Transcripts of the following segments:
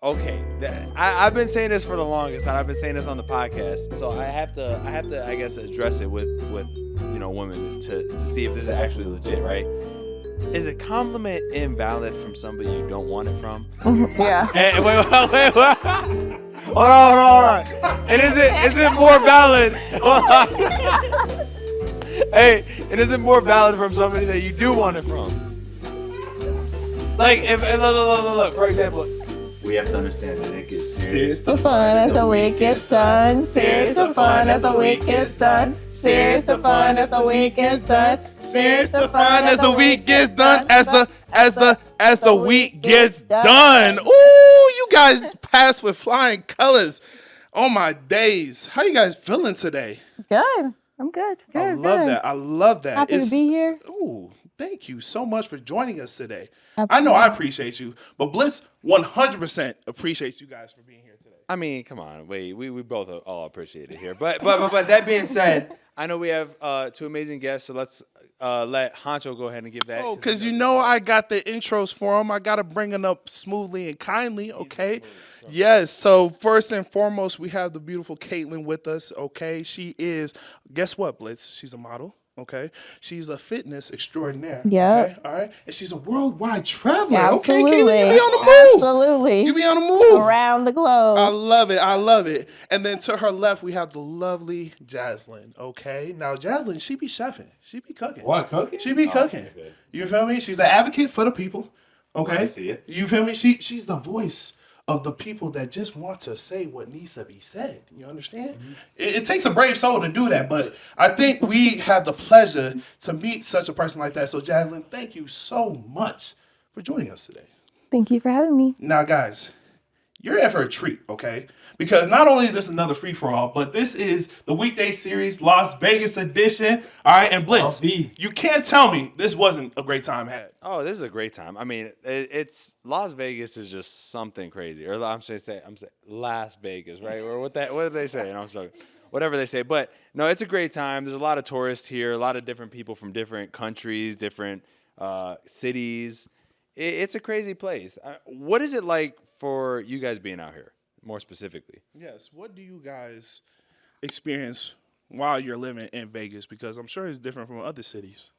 okay, I've been saying this for the longest time. I've been saying this on the podcast, so I have to, I guess, address it with women to see if this is actually legit, right? Is a compliment invalid from somebody you don't want it from? Yeah. And, wait. Hold on. And is it more valid? Hey, and is it more valid from somebody that you do want it from? Like, if look, for example, we have to understand that it gets serious. The fun as the week gets done. Serious the fun as the week gets done. Serious the fun as the week gets done. Serious the fun as the week gets done. As the week gets done. Ooh, you guys passed with flying colors. Oh my days. How you guys feeling today? Good. I'm good. I love that. Happy to be here. Ooh, thank you so much for joining us today. Absolutely. I know I appreciate you, but Blitz 100% appreciates you guys for being here today. I mean, come on, we both all appreciate it here. But that being said, I know we have two amazing guests, so let's let Honcho go ahead and give that. Oh, because I got the intros for him. I got to bring it up smoothly and kindly, okay? Yes, so first and foremost, we have the beautiful CAITLYN with us, okay? She is, guess what, Blitz? She's a model, okay? She's a fitness extraordinaire. Yeah. Okay, all right? And she's a worldwide traveler. Absolutely. Okay, CAITLYN, you be on the move. Absolutely. You be on the move. Around the globe. I love it. And then to her left, we have the lovely JAZZLYN, okay? Now, JAZZLYN, she be chefing. She be cooking. What, cooking? She be cooking. Okay. You feel me? She's an advocate for the people, okay? I see it. You feel me? She's the voice of the people that just want to say what needs to be said. You understand? Mm-hmm. It takes a brave soul to do that, but I think we have the pleasure to meet such a person like that. So, JAZZLYN, thank you so much for joining us today. Thank you for having me. Now, guys, you're in for a treat, okay? Because not only is this another free-for-all, but this is the Weekday series, Las Vegas edition. All right, and Blitz, you can't tell me this wasn't a great time had. Oh, this is a great time. I mean, it's Las Vegas is just something crazy. Or I'm saying Las Vegas, right? Or what do they say? I'm sorry. Whatever they say. But no, it's a great time. There's a lot of tourists here, a lot of different people from different countries, different cities. It's a crazy place. What is it like for you guys being out here, more specifically? Yes. What do you guys experience while you're living in Vegas? Because I'm sure it's different from other cities.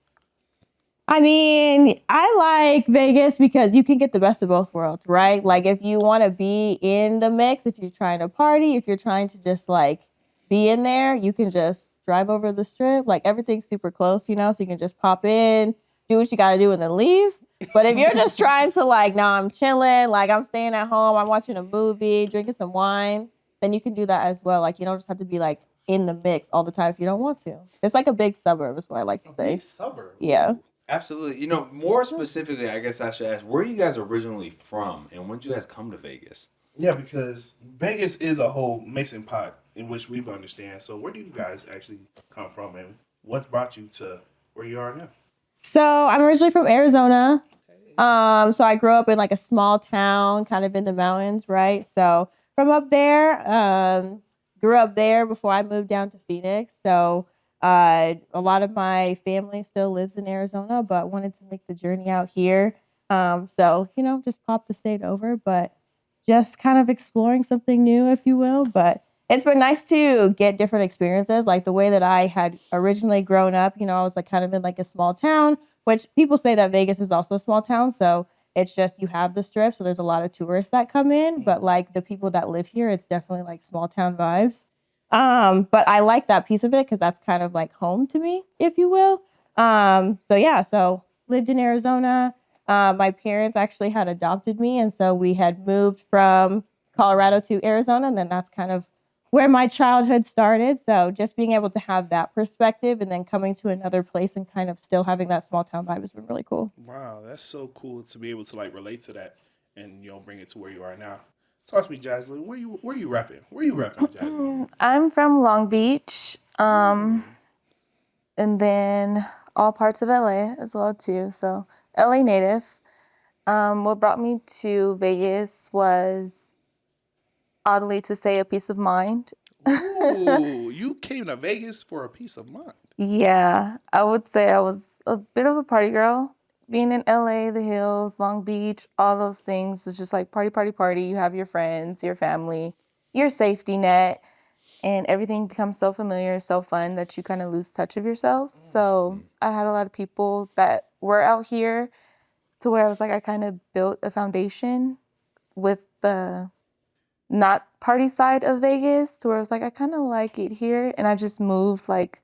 I mean, I like Vegas because you can get the best of both worlds, right? Like if you want to be in the mix, if you're trying to party, if you're trying to just like be in there, you can just drive over the strip. Like everything's super close, so you can just pop in, do what you got to do, and then leave. But if you're just trying to like, I'm chilling, like I'm staying at home, I'm watching a movie, drinking some wine, then you can do that as well. Like you don't just have to be like in the mix all the time if you don't want to. It's like a big suburb is what I like to say. Big suburb. Yeah. Absolutely. More specifically, I guess I should ask, where are you guys originally from and when did you guys come to Vegas? Yeah, because Vegas is a whole mixing pot in which we understand. So where do you guys actually come from and what's brought you to where you are now? So I'm originally from Arizona. So I grew up in like a small town, kind of in the mountains, right? So from up there, grew up there before I moved down to Phoenix. So a lot of my family still lives in Arizona, but wanted to make the journey out here. So, just pop the state over, but just kind of exploring something new, if you will. But it's been nice to get different experiences. Like the way that I had originally grown up, I was like kind of in like a small town, which people say that Vegas is also a small town. So it's just you have the strip. So there's a lot of tourists that come in. But like the people that live here, it's definitely like small town vibes. But I like that piece of it because that's kind of like home to me, if you will. So lived in Arizona. My parents actually had adopted me. And so we had moved from Colorado to Arizona. And then that's kind of where my childhood started. So just being able to have that perspective and then coming to another place and kind of still having that small town vibe has been really cool. Wow, that's so cool to be able to like relate to that and bring it to where you are now. Talk to me, JAZZLYN. Where you repping? Where you repping, JAZZLYN? I'm from Long Beach, and then all parts of LA as well too. So LA native. What brought me to Vegas was, oddly to say, a peace of mind. Ooh, you came to Vegas for a peace of mind. Yeah, I would say I was a bit of a party girl being in LA, the hills, Long Beach, all those things is just like party, party, party. You have your friends, your family, your safety net, and everything becomes so familiar, so fun that you kind of lose touch of yourself. So I had a lot of people that were out here to where I was like, I kind of built a foundation with the not party side of Vegas to where I was like, I kind of like it here. And I just moved like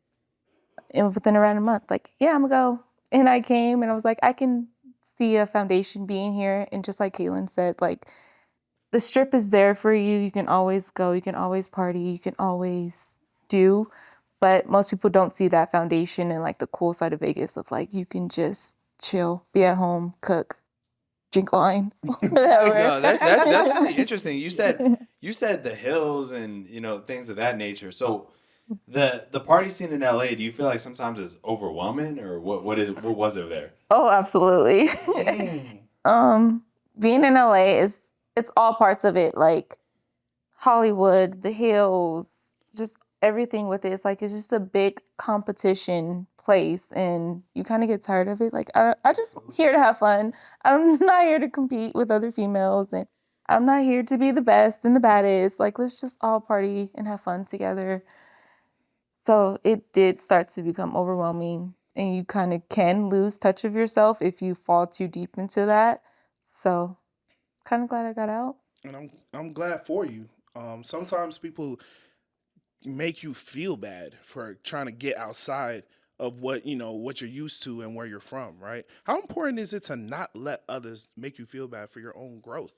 within around a month, like, yeah, I'm gonna go. And I came and I was like, I can see a foundation being here. And just like CAITLYN said, like, the strip is there for you. You can always go. You can always party. You can always do. But most people don't see that foundation and like the cool side of Vegas of like you can just chill, be at home, cook, drink wine, whatever. No, that's really interesting. You said the hills and things of that nature. So the party scene in LA, do you feel like sometimes it's overwhelming, or what was it there? Oh, absolutely. Being in LA it's all parts of it, like Hollywood, the hills, just everything with it. It's like it's just a big competition place, and you kind of get tired of it. Like I just here to have fun. I'm not here to compete with other females, and I'm not here to be the best and the baddest. Like let's just all party and have fun together. So it did start to become overwhelming, and you kind of can lose touch of yourself if you fall too deep into that. So kind of glad I got out. And I'm glad for you. Sometimes people make you feel bad for trying to get outside of what you're used to and where you're from, right? How important is it to not let others make you feel bad for your own growth?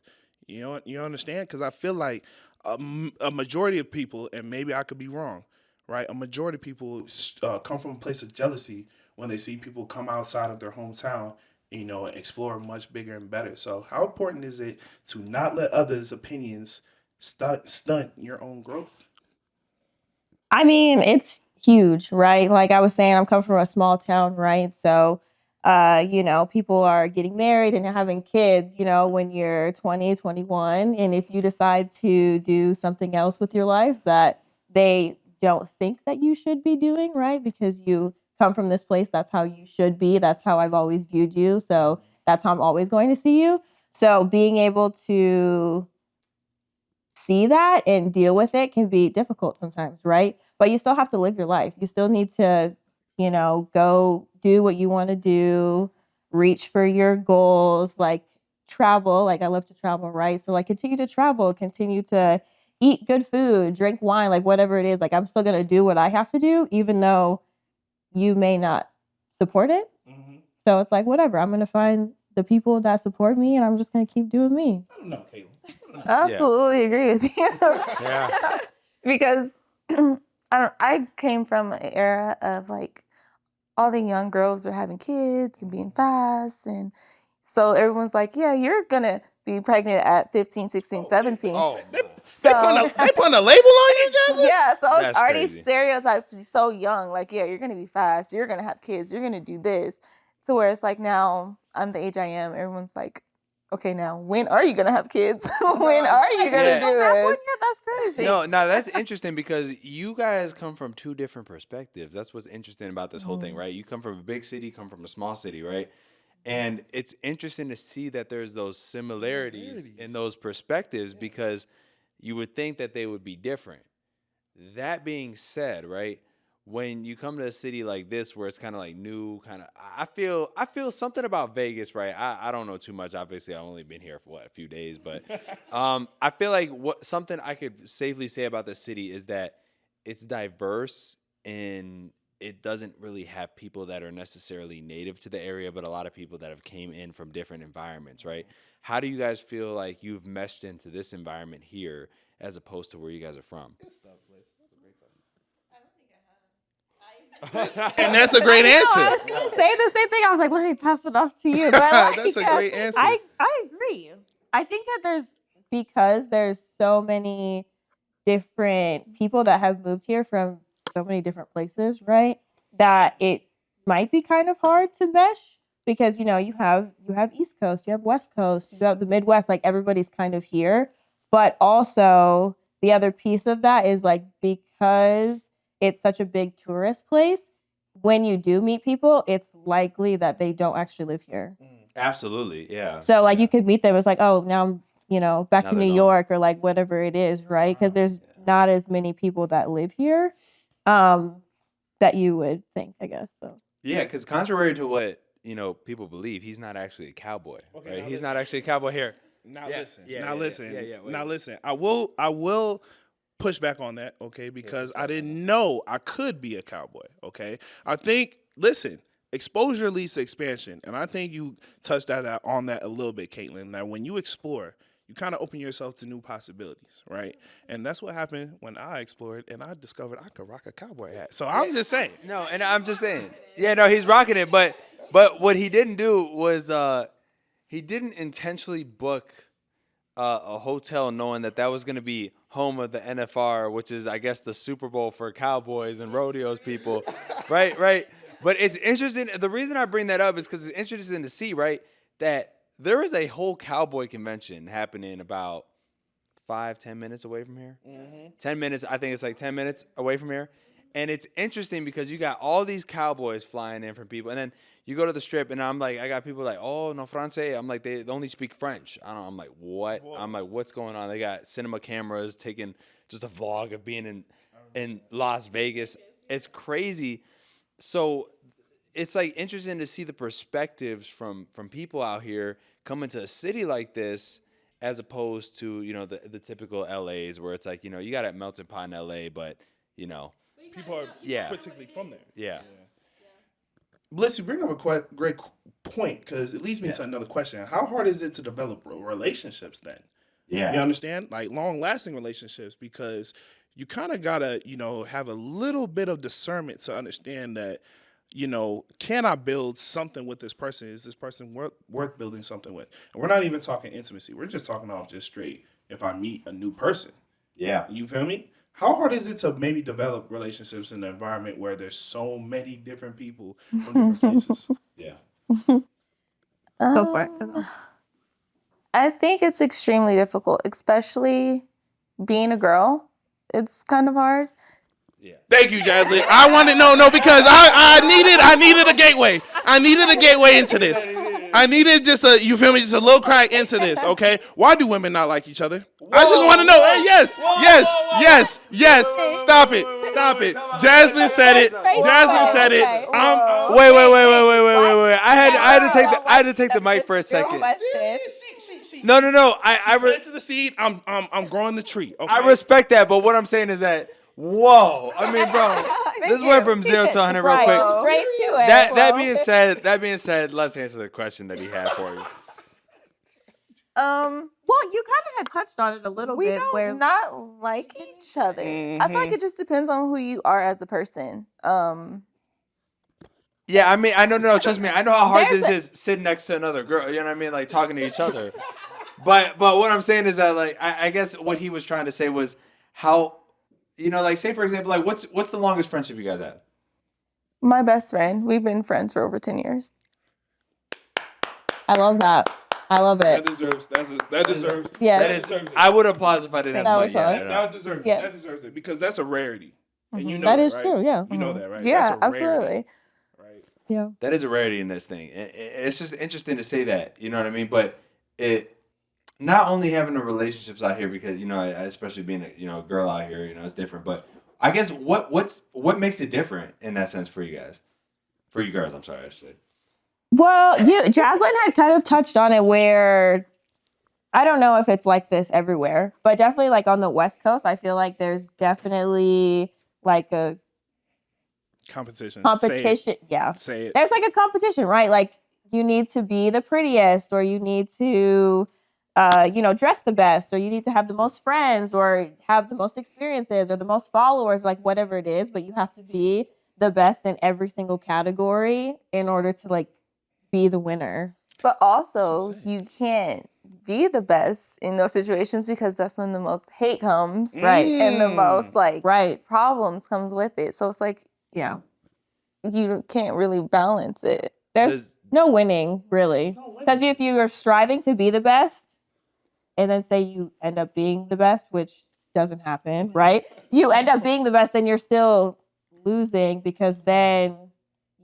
You understand? Because I feel like a majority of people, and maybe I could be wrong, right? A majority of people come from a place of jealousy when they see people come outside of their hometown, and explore much bigger and better. So how important is it to not let others' opinions stunt your own growth? I mean, it's huge, right? Like I was saying, I'm coming from a small town, right? So, people are getting married and having kids, when you're 20, 21. And if you decide to do something else with your life that they don't think that you should be doing, right? Because you come from this place, that's how you should be. That's how I've always viewed you. So that's how I'm always going to see you. So being able to see that and deal with it can be difficult sometimes, right? But you still have to live your life. You still need to, go do what you want to do, reach for your goals, like travel. Like I love to travel, right? So like continue to travel, continue to eat good food, drink wine, like whatever it is. Like I'm still going to do what I have to do, even though you may not support it. Mm-hmm. So it's like, whatever. I'm going to find the people that support me and I'm just going to keep doing me. I don't know, CAITLYN. I absolutely agree with you. Yeah. Because I came from an era of like all the young girls are having kids and being fast. And so everyone's like, yeah, you're going to be pregnant at 15, 16, 17. Oh, They putting a label on you, JAZZLYN? Yeah, so it's That's already crazy. stereotyped so young. Like, yeah, you're going to be fast. You're going to have kids. You're going to do this. To where it's like now I'm the age I am. Everyone's like, okay, now when are you going to have kids? When are you going to do this? Yeah, that's crazy. No, that's interesting because you guys come from two different perspectives. That's what's interesting about this whole thing, right? You come from a big city, come from a small city, right? And it's interesting to see that there's those similarities in those perspectives because you would think that they would be different. That being said, right, when you come to a city like this where it's kind of like new, I feel something about Vegas, right? I don't know too much. Obviously, I've only been here for a few days, but I feel like something I could safely say about the city is that it's diverse and it doesn't really have people that are necessarily native to the area, but a lot of people that have came in from different environments, right? How do you guys feel like you've meshed into this environment here as opposed to where you guys are from? And that's a great answer. I was going to say the same thing. I was like, let me pass it off to you. But That's a great answer. I agree. I think that because there's so many different people that have moved here from so many different places, right? That it might be kind of hard to mesh because, you have East Coast, you have West Coast, you have the Midwest, like everybody's kind of here. But also the other piece of that is like because it's such a big tourist place, when you do meet people, it's likely that they don't actually live here. Absolutely, yeah. So like you could meet them. It's like, oh, now I'm, you know, back Now to they're New gone. York or like whatever it is, right? Because there's not as many people that live here that you would think, I guess. So Yeah, because contrary to what people believe, he's not actually a cowboy. Okay, Right? now He's not actually a cowboy here. Now Yeah, listen. yeah, now yeah, listen. yeah, wait. Now listen. I will push back on that, okay? Because I didn't know I could be a cowboy, okay? I think exposure leads to expansion, and I think you touched on that a little bit, CAITLYN. That when you explore, you kind of open yourself to new possibilities, right? And that's what happened when I explored and I discovered I could rock a cowboy hat. So I'm just saying. No, and I'm just saying. Yeah, no, he's rocking it, but what he didn't do was he didn't intentionally book a hotel knowing that was going to be home of the NFR, which is, I guess, the Super Bowl for cowboys and rodeos people, right? But it's interesting. The reason I bring that up is because it's interesting to see, right, that there is a whole cowboy convention happening about 5-10 minutes away from here. 10 minutes, I think it's like 10 minutes away from here. And it's interesting because you got all these cowboys flying in from people. And then you go to the strip, and I'm like, I got people like, oh, no francés. I'm like, they only speak French. I don't know. I'm like, what? Whoa. I'm like, what's going on? They got cinema cameras taking just a vlog of being in Las Vegas. It's crazy. So it's like interesting to see the perspectives from people out here coming to a city like this, as opposed to the typical LAs where it's like you got a melting pot in LA, but People are particularly from there. Yeah. Blitz, you bring up a great point because it leads me to another question. How hard is it to develop relationships then? Yeah. You understand? Like long-lasting relationships, because you kind of got to, have a little bit of discernment to understand that, can I build something with this person? Is this person worth building something with? And we're not even talking intimacy. We're just talking off just straight if I meet a new person. Yeah. You feel me? How hard is it to maybe develop relationships in an environment where there's so many different people from different places? Yeah. go for it. I think it's extremely difficult, especially being a girl. It's kind of hard. Thank you, JAZZLYN. I wanted because I needed a gateway. I needed a gateway into this. I needed just a little crack into this, okay? Why do women not like each other? I just want to know. Hey, yes. Stop it. JAZZLYN said it. Wait. I had to take the mic for a second. No. I planted the seed. I'm growing the tree. Okay? I respect that, but what I'm saying is that, whoa. I mean, bro, this went from 0 to 100 real quick. Straight to it. That being said, let's answer the question that he had for you. Well, you kind of had touched on it a little We bit. don't not like each other. I feel like it just depends on who you are as a person. Yeah, I mean, I know, no, trust me, I know how hard There's this is sitting next to another girl. You know what I mean, like talking to each other. But what I'm saying is that, like, I guess what he was trying to say was how, like, say for example, like, what's the longest friendship you guys had? My best friend. We've been friends for over 10 years. I love that. I love That it. deserves. Yeah. That is, I would applause if I didn't have That the was mic. Yeah, fun. no. That deserves it because that's a rarity. And you know That is right? true, yeah. You know that, right? Yeah, That's a rarity, absolutely. right? Yeah. That is a rarity in this thing. It's just interesting to say that, you know what I mean? But it, not only having the relationships out here, because, especially being a girl out here, it's different. But I guess what makes it different in that sense for you guys? For you girls, I'm sorry, I should say. Well, JAZZLYN had kind of touched on it where I don't know if it's like this everywhere, but definitely like on the West Coast, I feel like there's definitely like a Competition. Yeah. Say it. There's like a competition, right? Like you need to be the prettiest, or you need to, dress the best, or you need to have the most friends, or have the most experiences, or the most followers, like whatever it is. But you have to be the best in every single category in order to like be the winner. But also, you can't be the best in those situations because that's when the most hate comes. Right. And the most Right. problems comes with it. So it's like, Yeah. you can't really balance it. There's no winning, really. Because if you are striving to be the best, and then say you end up being the best, which doesn't happen, right? You end up being the best, then you're still losing, because then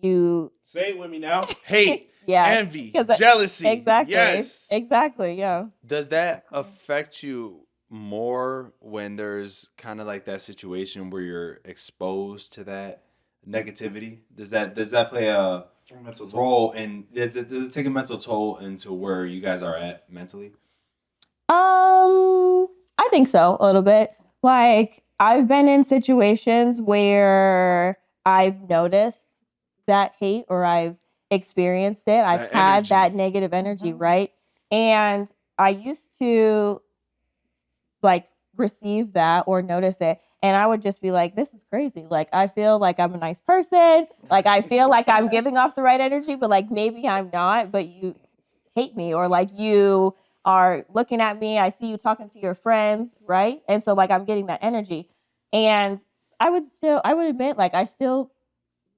you Say it with me now. Hate, yeah, envy, 'cause that- jealousy. exactly, Yes. exactly, yeah. Does that affect you more when there's kind of like that situation where you're exposed to that negativity? Does that play a Mental toll. role in does it take a mental toll into where you guys are at mentally? I think so, a little bit. Like, I've been in situations where I've noticed that hate or I've experienced it. I've That had energy. that negative energy, right? And I used to like receive that or notice it. And I would just be like, this is crazy. Like, I feel like I'm a nice person. Like, I feel like I'm giving off the right energy, but like maybe I'm not, but you hate me or like you are looking at me. I see you talking to your friends, right? And so like I'm getting that energy. And I would admit, like I still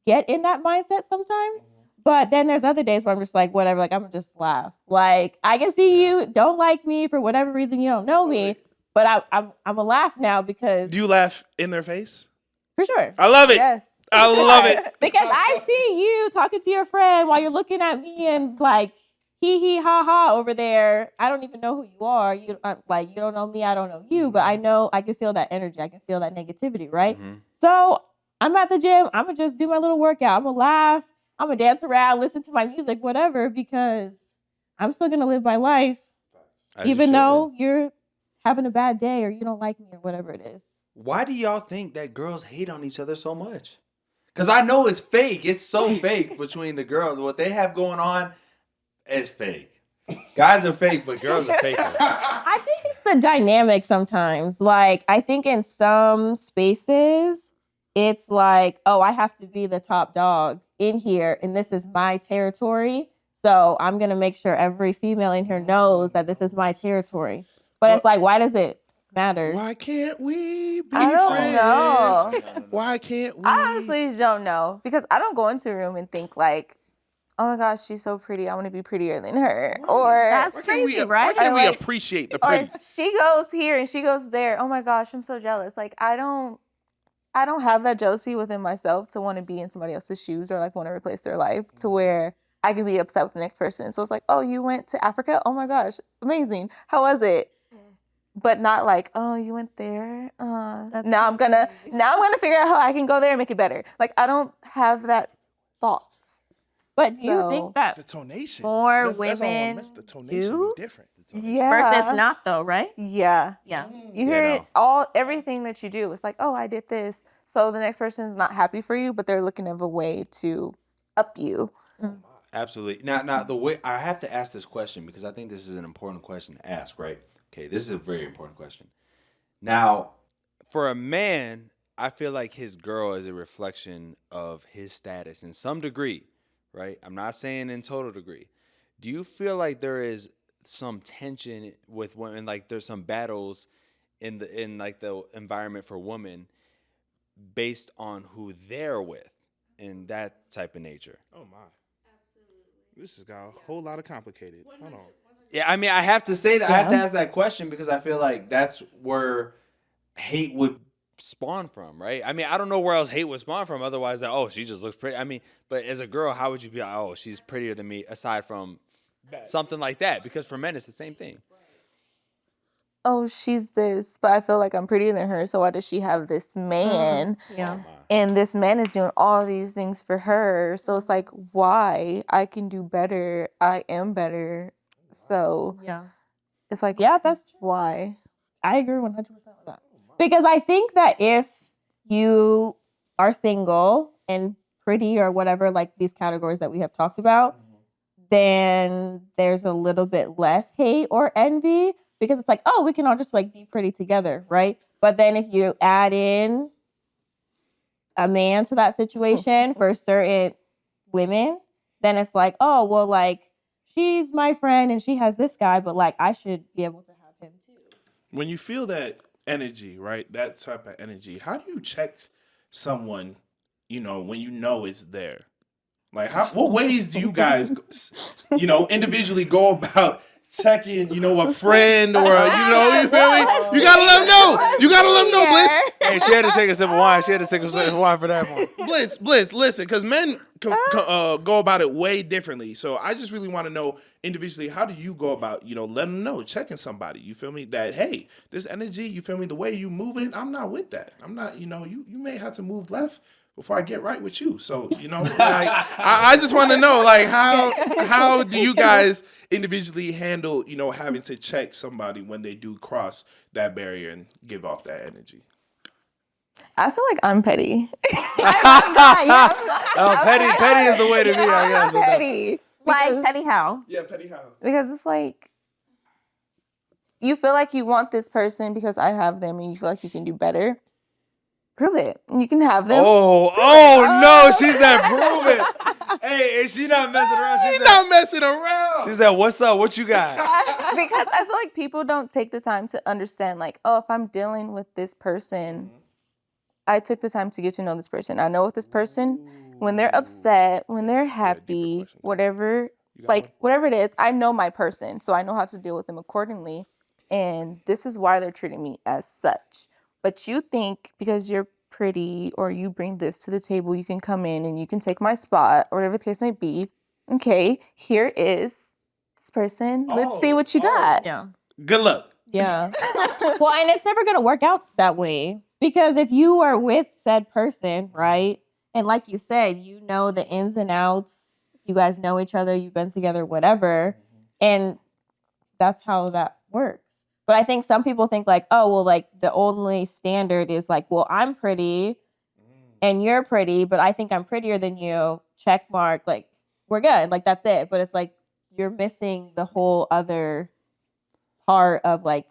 get in that mindset sometimes. But then there's other days where I'm just like, whatever, like I'm gonna just laugh. Like I can see you don't like me for whatever reason, you don't know me, but I'm a laugh now because Do you laugh in their face? for sure. I love it. Yes. I love it. Because I see you talking to your friend while you're looking at me and like hee hee ha ha over there. I don't even know who you are. You don't know me. I don't know you. But I know I can feel that energy. I can feel that negativity, right? Mm-hmm. So I'm at the gym. I'm gonna just do my little workout. I'm gonna laugh. I'm gonna dance around, listen to my music, whatever, because I'm still gonna live my life, even though you're having a bad day or you don't like me or whatever it is. Why do y'all think that girls hate on each other so much? Because I know it's fake. It's so fake between the girls. What they have going on is fake. Guys are fake, but girls are faker. I think it's the dynamic sometimes. Like, I think in some spaces, it's like, oh, I have to be the top dog in here, and this is my territory. So I'm going to make sure every female in here knows that this is my territory. But it's like, why does it matter? Why can't we be I don't friends? know. Why can't we? I honestly don't know because I don't go into a room and think like, oh my gosh, she's so pretty. I want to be prettier than her. Or That's Why can't crazy, we, right? Why can't Or we like- appreciate the or pretty? she goes here and she goes there. Oh my gosh, I'm so jealous. Like I don't have that jealousy within myself to want to be in somebody else's shoes or like want to replace their life to where I can be upset with the next person. So it's like, oh, you went to Africa? Oh my gosh, amazing. How was it? But not like, oh, you went there. Now I'm gonna figure out how I can go there and make it better. Like I don't have that thought. But do you So- think that The tonation. more That's all I women miss. The tonation do? be different. Yeah. versus not though, right? Yeah. Yeah. You hear it everything that you do. It's like, oh, I did this. So the next person is not happy for you, but they're looking of a way to up you. Absolutely. Now, the way I have to ask this question because I think this is an important question to ask, right? Okay, this is a very important question. Now, for a man, I feel like his girl is a reflection of his status in some degree, right? I'm not saying in total degree. Do you feel like there is some tension with women, like there's some battles in like the environment for women based on who they're with and that type of nature? Oh my. This has got a whole lot of complicated. Hold on. Yeah, I mean, I have to say that. I have to ask that question because I feel like that's where hate would spawn from, right? I mean, I don't know where else hate would spawn from. Otherwise, like, oh, she just looks pretty. I mean, but as a girl, how would you be like, oh, she's prettier than me, aside from something like that? Because for men, it's the same thing. Oh, she's this, but I feel like I'm prettier than her. So why does she have this man? Yeah. And this man is doing all these things for her. So it's like, why? I can do better. I am better. So Yeah. it's like, Yeah, that's true. why? I agree 100% with that. Because I think that if you are single and pretty or whatever, like these categories that we have talked about, then there's a little bit less hate or envy because it's like, oh, we can all just like be pretty together, right? But then if you add in a man to that situation for certain women, then it's like, oh, well, like she's my friend and she has this guy, but like I should be able to have him too. When you feel that energy, right? That type of energy, how do you check someone, when you know it's there? Like, what ways do you guys, individually go about checking, you know, a friend or you feel me? You gotta let them know. You gotta let them know, Blitz. Hey, she had to take a sip of wine. She had to take a sip of wine for that one. Blitz, listen, because men go about it way differently. So I just really want to know individually, how do you go about, letting them know, checking somebody, you feel me? That, hey, this energy, you feel me? The way you move it, I'm not with that. I'm not, you may have to move left before I get right with you. So, like, I just want to know, like, how do you guys individually handle, having to check somebody when they do cross that barrier and give off that energy? I feel like I'm petty. Petty is the way to be, I guess. I'm petty. Like petty how? Yeah, petty how? Because it's like, you feel like you want this person because I have them and you feel like you can do better. Prove it. You can have them. Oh no, she said prove it. Hey, is she not messing around? She's not messing around. She said, what's up? What you got? Because I feel like people don't take the time to understand, like, oh, if I'm dealing with this person, I took the time to get to know this person. I know what this person, when they're upset, when they're happy, whatever it is, I know my person. So I know how to deal with them accordingly. And this is why they're treating me as such. But you think because you're pretty or you bring this to the table, you can come in and you can take my spot or whatever the case may be. Okay, here is this person. Let's see what you got. Yeah. Good luck. Yeah. Well, and it's never going to work out that way because if you are with said person, right? And like you said, you know the ins and outs. You guys know each other. You've been together, whatever. And that's how that works. But I think some people think like, oh, well, like the only standard is like, well, I'm pretty and you're pretty, but I think I'm prettier than you. Check mark. Like, we're good. Like, that's it. But it's like you're missing the whole other part of like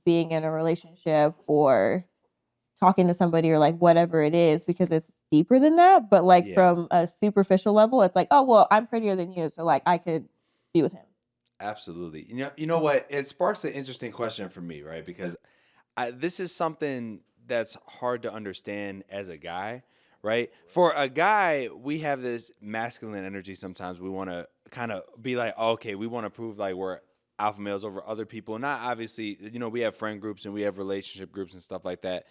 being in a relationship or talking to somebody or like whatever it is because it's deeper than that. But like from a superficial level, it's like, oh, well, I'm prettier than you. So like I could be with him. Absolutely. You know what? It sparks an interesting question for me, right? Because this is something that's hard to understand as a guy, right? For a guy, we have this masculine energy sometimes. We want to kind of be like, oh, okay, we want to prove like we're alpha males over other people. Not obviously, we have friend groups and we have relationship groups and stuff like that.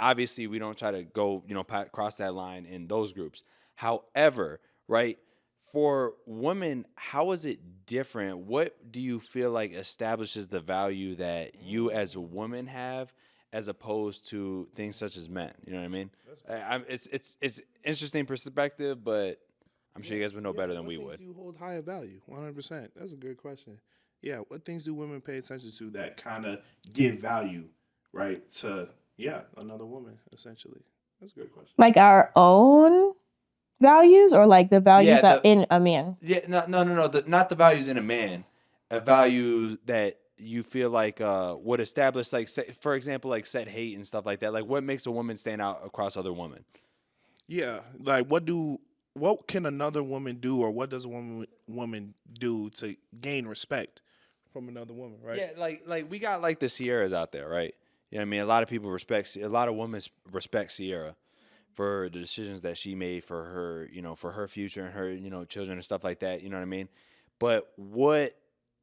Obviously, we don't try to go, cross that line in those groups. However, right? For women, how is it different? What do you feel like establishes the value that you as a woman have as opposed to things such as men? You know what I mean? It's interesting perspective, but I'm sure you guys would know better than we would. You hold higher value, 100%. That's a good question. Yeah, what things do women pay attention to that kind of give value, right, to, another woman, essentially? That's a good question. Like our own values or like the values in a man? Yeah, no. Not the values in a man. A value that you feel like would establish, like, for example, like set hate and stuff like that. Like, what makes a woman stand out across other women? Yeah, like what can another woman do, or what does a woman do to gain respect from another woman, right? Yeah, like we got like the Sierras out there, right? You know what I mean? A lot of women respect Sierra for the decisions that she made for her, for her future and her, children and stuff like that. You know what I mean? But what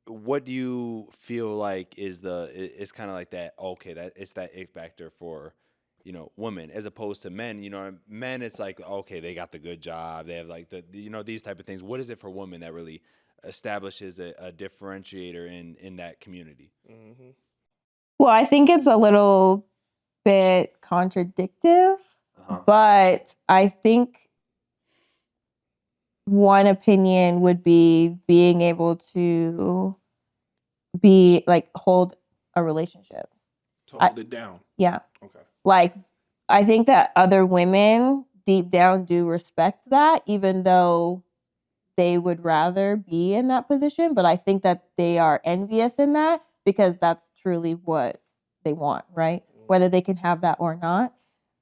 do you feel like is it's kind of like that? Okay, that it's that X factor for, women as opposed to men. Men, it's like, okay, they got the good job. They have like these type of things. What is it for women that really establishes a differentiator in that community? Mm-hmm. Well, I think it's a little bit contradictive. But I think one opinion would be being able to be like hold a relationship. To hold it down. Yeah. Okay. Like I think that other women deep down do respect that, even though they would rather be in that position. But I think that they are envious in that because that's truly what they want, right? Whether they can have that or not.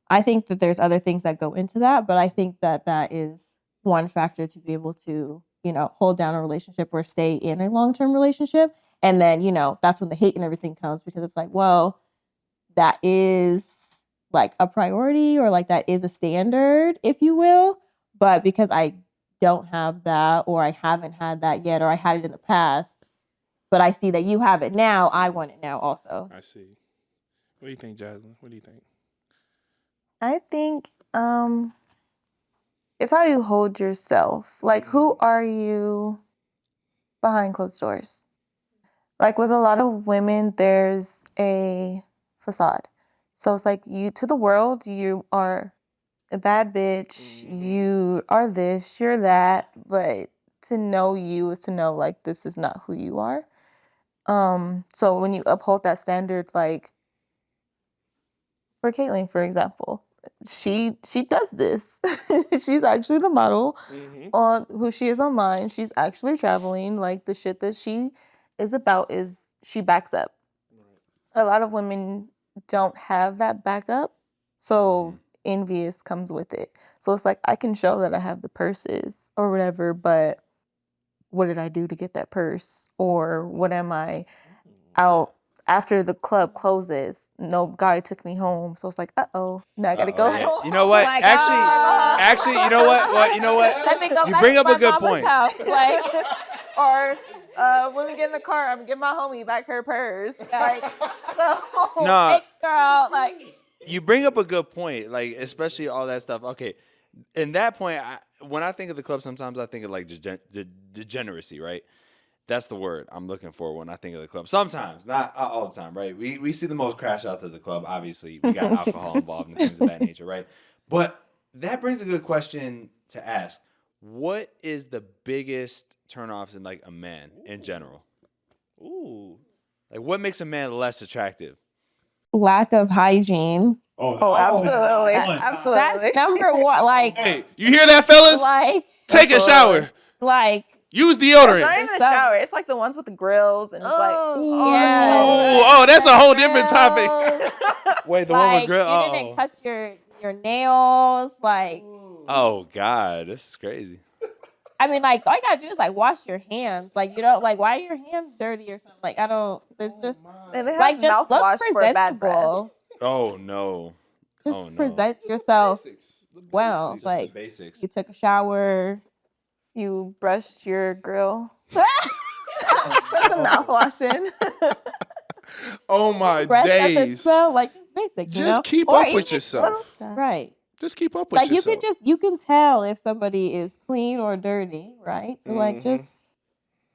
I think that there's other things that go into that, but I think that that is one factor to be able to, hold down a relationship or stay in a long-term relationship. And then, that's when the hate and everything comes because it's like, well, that is like a priority or like that is a standard, if you will. But because I don't have that or I haven't had that yet or I had it in the past, but I see that you have it now. I want it now also. I see. What do you think, JAZZLYN? What do you think? I think it's how you hold yourself. Like, who are you behind closed doors? Like, with a lot of women, there's a facade. So it's like, you to the world, you are a bad bitch, you are this, you're that, but to know you is to know, like, this is not who you are. So when you uphold that standard, like, for CAITLYN, for example, she does this. She's actually the model on who she is online. She's actually traveling. Like, the shit that she is about is she backs up. A lot of women don't have that backup, so envious comes with it. So it's like, I can show that I have the purses or whatever, but what did I do to get that purse? Or what am I out after the club closes? No guy took me home. So it's like, now I gotta go home. You know what? my Actually, you know what? You know what? Let me go You back bring to up my a good mama's point. house, like, or when we get in the car, I'm giving my homie back her purse. Like, so, No. thanks, girl. Like, You bring up a good point, like especially all that stuff. Okay, in that point, when I think of the club, sometimes I think of like degeneracy, right? That's the word I'm looking for when I think of the club. Sometimes, not all the time, right? We see the most crash outs at the club. Obviously, we got alcohol involved and things of that nature, right? But that brings a good question to ask. What is the biggest turnoffs in like a man in general? Ooh. Like, what makes a man less attractive? lack of hygiene. Oh, absolutely. Absolutely. That's number one. Like, Hey, you hear that, fellas? Take a shower. Like, Use It's not deodorant. even the shower. It's like the ones with the grills and it's like, yeah. Oh, that's a whole different topic. Wait, the like, one with grill? you didn't cut your nails. Like, Oh God, this is crazy. I mean, like, all you gotta do is like wash your hands. Like, you don't like, why are your hands dirty or something? Like, I don't. There's just and they have like, just look mouthwash for bad breath. presentable. Oh no. Just Oh no. present yourself The well. basics. Like, Basics. you took a shower. You brushed your grill. Put some mouthwash in. Oh my Breath doesn't days. smell like just basic. You know? Just keep Or up with even yourself. little stuff. Right. Just keep up with Like, yourself. you can tell if somebody is clean or dirty, right? So like, just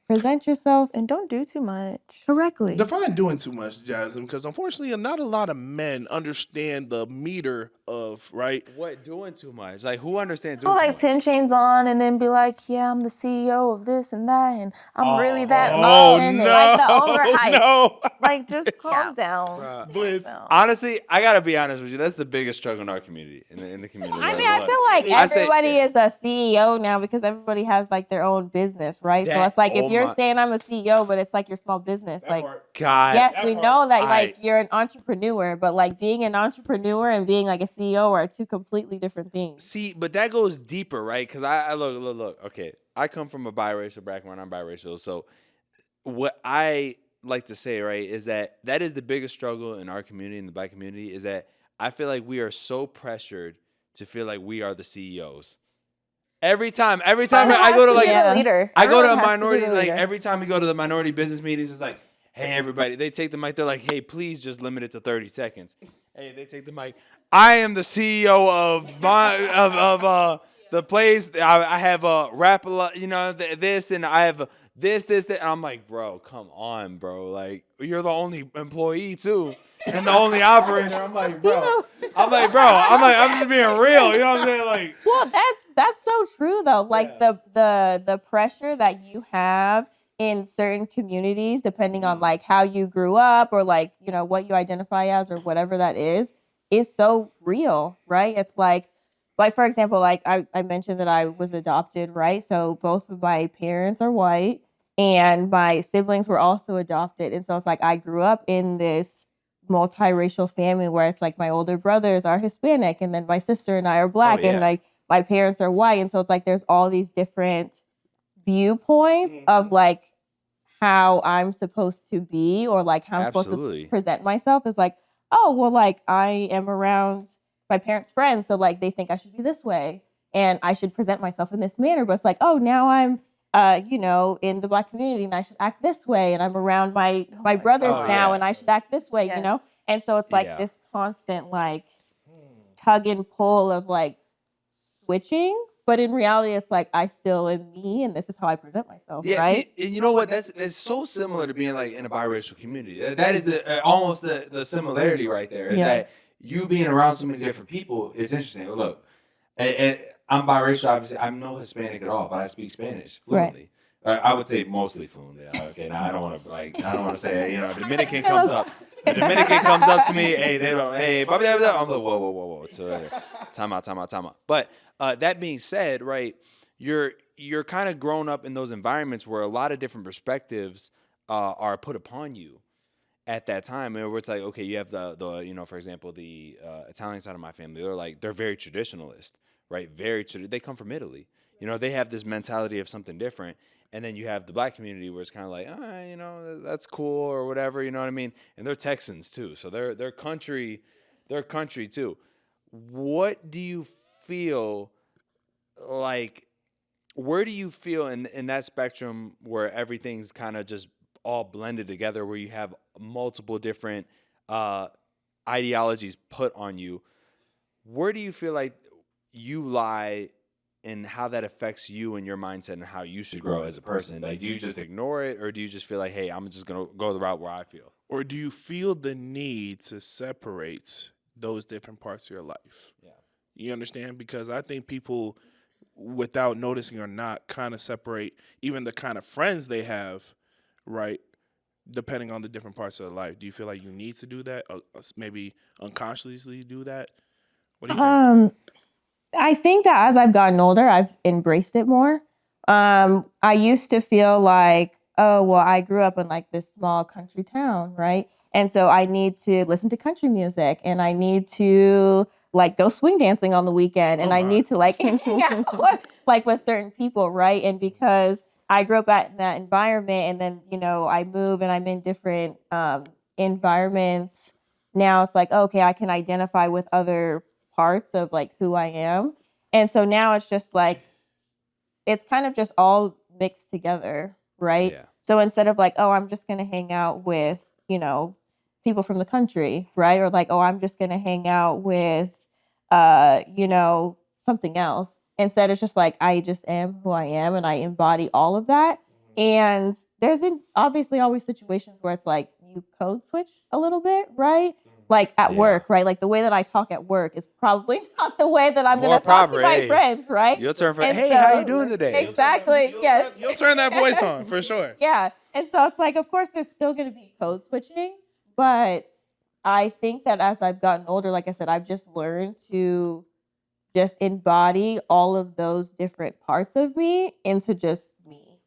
present yourself And don't do too much. correctly. Define doing too much, JAZZLYN, because unfortunately, not a lot of men understand the meter of, right? What doing too much? Like, who understands Put doing like too much? 10 chains on and then be like, yeah, I'm the CEO of this and that, and I'm really that Oh, man. no. Like the overhype. No. Like, just calm down. Bruh. Just Blitz. calm down. Honestly, I gotta be honest with you. That's the biggest struggle in our community, in the community. I mean, I feel like I say- everybody is a CEO now because everybody has like their own business, right? So That- it's like, oh if you're my- saying I'm a CEO, but it's like your small business, like, God. yes, we know that like I- you're an entrepreneur, but like being an entrepreneur and being like a CEO are two completely different things. See, but that goes deeper, right? Because I look. Okay, I come from a biracial background. I'm biracial, so what I like to say, right, is that is the biggest struggle in our community, in the Black community, is that I feel like we are so pressured to feel like we are the CEOs. Every time I go to like the leader. I go to a Everyone has be minority, the like leader. every time we go to the minority business meetings, it's like, hey, everybody, they take the mic. They're like, hey, please just limit it to 30 seconds. Hey, they take the mic. I am the CEO of the place. I have a rap, you know, this, and I have this. And I'm like, bro, come on, bro. Like, you're the only employee too. And the only operator. I'm like, bro. I'm just being real. You know what I'm saying? Like, Well, that's so true though. Like the pressure that you have in certain communities, depending on like how you grew up or like, you know, what you identify as or whatever that is so real, right? It's like for example, like I mentioned that I was adopted, right? So both of my parents are white and my siblings were also adopted. And so it's like I grew up in this multiracial family where it's like my older brothers are Hispanic and then my sister and I are Black and like my parents are white. And so it's like there's all these different viewpoints of like how I'm supposed to be or like how I'm supposed to present myself is like, oh, well, like I am around my parents' friends. So like they think I should be this way and I should present myself in this manner. But it's like, oh, now I'm in the Black community, and I should act this way, and I'm around my brothers God. now, Oh, yeah. and I should act this way, Yes. And so it's like Yeah. this constant like tug and pull of like switching, but in reality, it's like I still am me, and this is how I present myself, Yeah, right? see, and you know what? That's so similar to being like in a biracial community. That is almost the similarity right there. Is that you being around so many different people is interesting. Look, I'm biracial. Obviously, I'm no Hispanic at all, but I speak Spanish fluently. I would say mostly fluently. Okay, now I don't want to say Dominican comes up. The Dominican comes up to me. Hey, they don't. Hey, blah, blah, blah. I'm like, whoa. So, time out. But that being said, right, you're kind of grown up in those environments where a lot of different perspectives are put upon you at that time, and where it's like, okay, you have the for example, the Italian side of my family, they're very traditionalist, right? They come from Italy, they have this mentality of something different, and then you have the Black community where it's kind of like, that's cool or whatever, you know what I mean? And they're Texans too, so they're country too. What do you feel like? Where do you feel in that spectrum where everything's kind of just all blended together, where you have multiple different ideologies put on you? Where do you feel like you lie in how that affects you and your mindset and how you should grow as a person? Like, do you just ignore it, or do you just feel like, hey, I'm just going to go the route where I feel? Or do you feel the need to separate those different parts of your life? Yeah. You understand? Because I think people, without noticing or not, kind of separate even the kind of friends they have, right, depending on the different parts of their life. Do you feel like you need to do that? Or maybe unconsciously do that? What do you think? I think that as I've gotten older, I've embraced it more. I used to feel like, oh, well, I grew up in like this small country town, right? And so I need to listen to country music, and I need to like go swing dancing on the weekend, and I need to like hang out with certain people, right? And because I grew up in that environment, and then I move and I'm in different environments. Now it's like, okay, I can identify with other parts of like who I am. And so now it's just like, it's kind of just all mixed together, right? Yeah. So instead of like, oh, I'm just going to hang out with, people from the country, right? Or like, oh, I'm just going to hang out with, something else. Instead, it's just like, I just am who I am, and I embody all of that. And there's obviously always situations where it's like you code switch a little bit, right? Like at work, right? Like the way that I talk at work is probably not the way that I'm going to talk to my friends, right? You'll turn for, And hey, so- how you doing today? Exactly. Yes. You'll turn that voice on for sure. Yeah. And so it's like, of course, there's still going to be code switching, but I think that as I've gotten older, like I said, I've just learned to just embody all of those different parts of me into just me.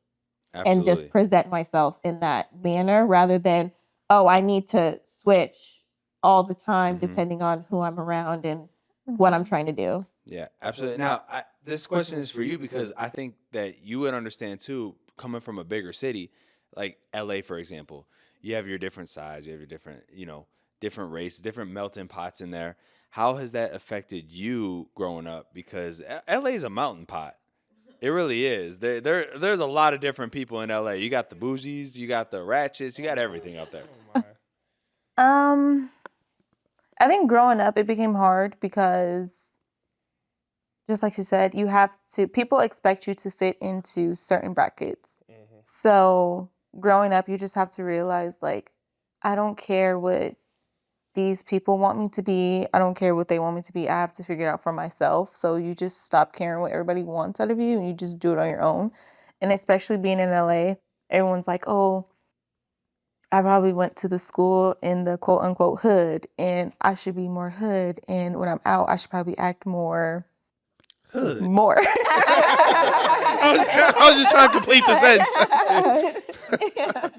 Absolutely. And just present myself in that manner rather than, oh, I need to switch all the time depending on who I'm around and what I'm trying to do. Yeah, absolutely. Now, this question is for you because I think that you would understand too, coming from a bigger city, like LA, for example. You have your different sides, you have your different, different races, different melting pots in there. How has that affected you growing up? Because LA is a melting pot. It really is. There's a lot of different people in LA. You got the bougies, you got the ratchets, you got everything up there. I think growing up, it became hard because, just like you said, people expect you to fit into certain brackets. Mm-hmm. So growing up, you just have to realize, like, I don't care what these people want me to be. I don't care what they want me to be. I have to figure it out for myself. So you just stop caring what everybody wants out of you, and you just do it on your own. And especially being in LA, everyone's like, oh, I probably went to the school in the quote unquote hood, and I should be more hood. And when I'm out, I should probably act more Hood. More. I was just trying to complete the sentence.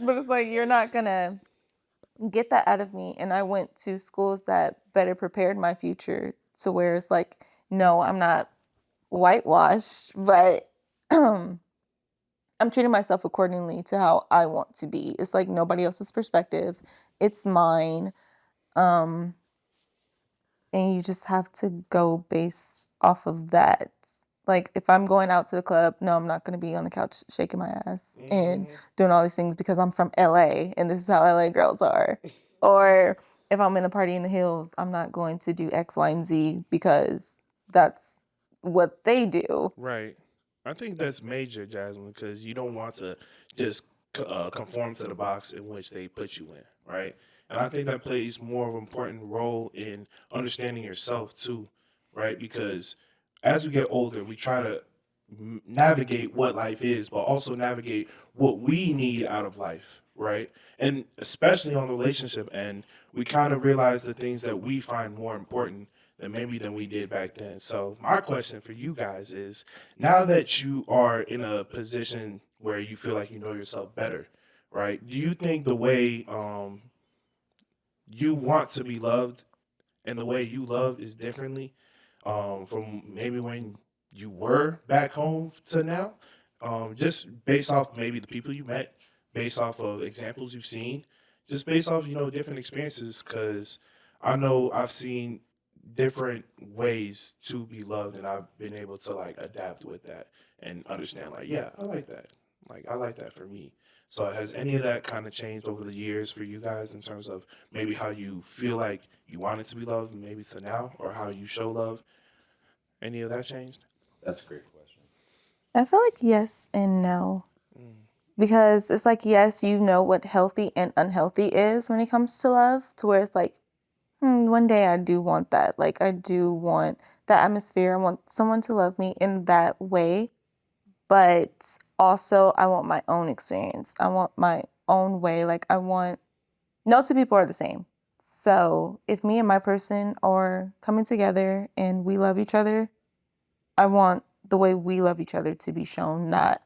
But it's like, you're not gonna get that out of me. And I went to schools that better prepared my future to where it's like, no, I'm not whitewashed, but I'm treating myself accordingly to how I want to be. It's like nobody else's perspective. It's mine. And you just have to go based off of that. Like, if I'm going out to the club, no, I'm not going to be on the couch shaking my ass and doing all these things because I'm from LA and this is how LA girls are. Or if I'm in a party in the hills, I'm not going to do X, Y, and Z because that's what they do. Right. I think that's major, Jasmine, because you don't want to just conform to the box in which they put you in, right? And I think that plays more of an important role in understanding yourself too, right? Because as we get older, we try to navigate what life is, but also navigate what we need out of life, right? And especially on the relationship end, we kind of realize the things that we find more important than we did back then. So my question for you guys is, now that you are in a position where you feel like you know yourself better, right? Do you think the way you want to be loved and the way you love is differently from maybe when you were back home to now? Just based off maybe the people you met, based off of examples you've seen, just based off, different experiences, because I know I've seen different ways to be loved, and I've been able to like adapt with that and understand like, yeah, I like that. Like, I like that for me. So has any of that kind of changed over the years for you guys in terms of maybe how you feel like you wanted to be loved, maybe to now, or how you show love? Any of that changed? That's a great question. I feel like yes and no. Because it's like, yes, you know what healthy and unhealthy is when it comes to love, to where it's like, one day I do want that. Like, I do want that atmosphere. I want someone to love me in that way. But also, I want my own experience. I want my own way. Like, no two people are the same. So if me and my person are coming together and we love each other, I want the way we love each other to be shown, not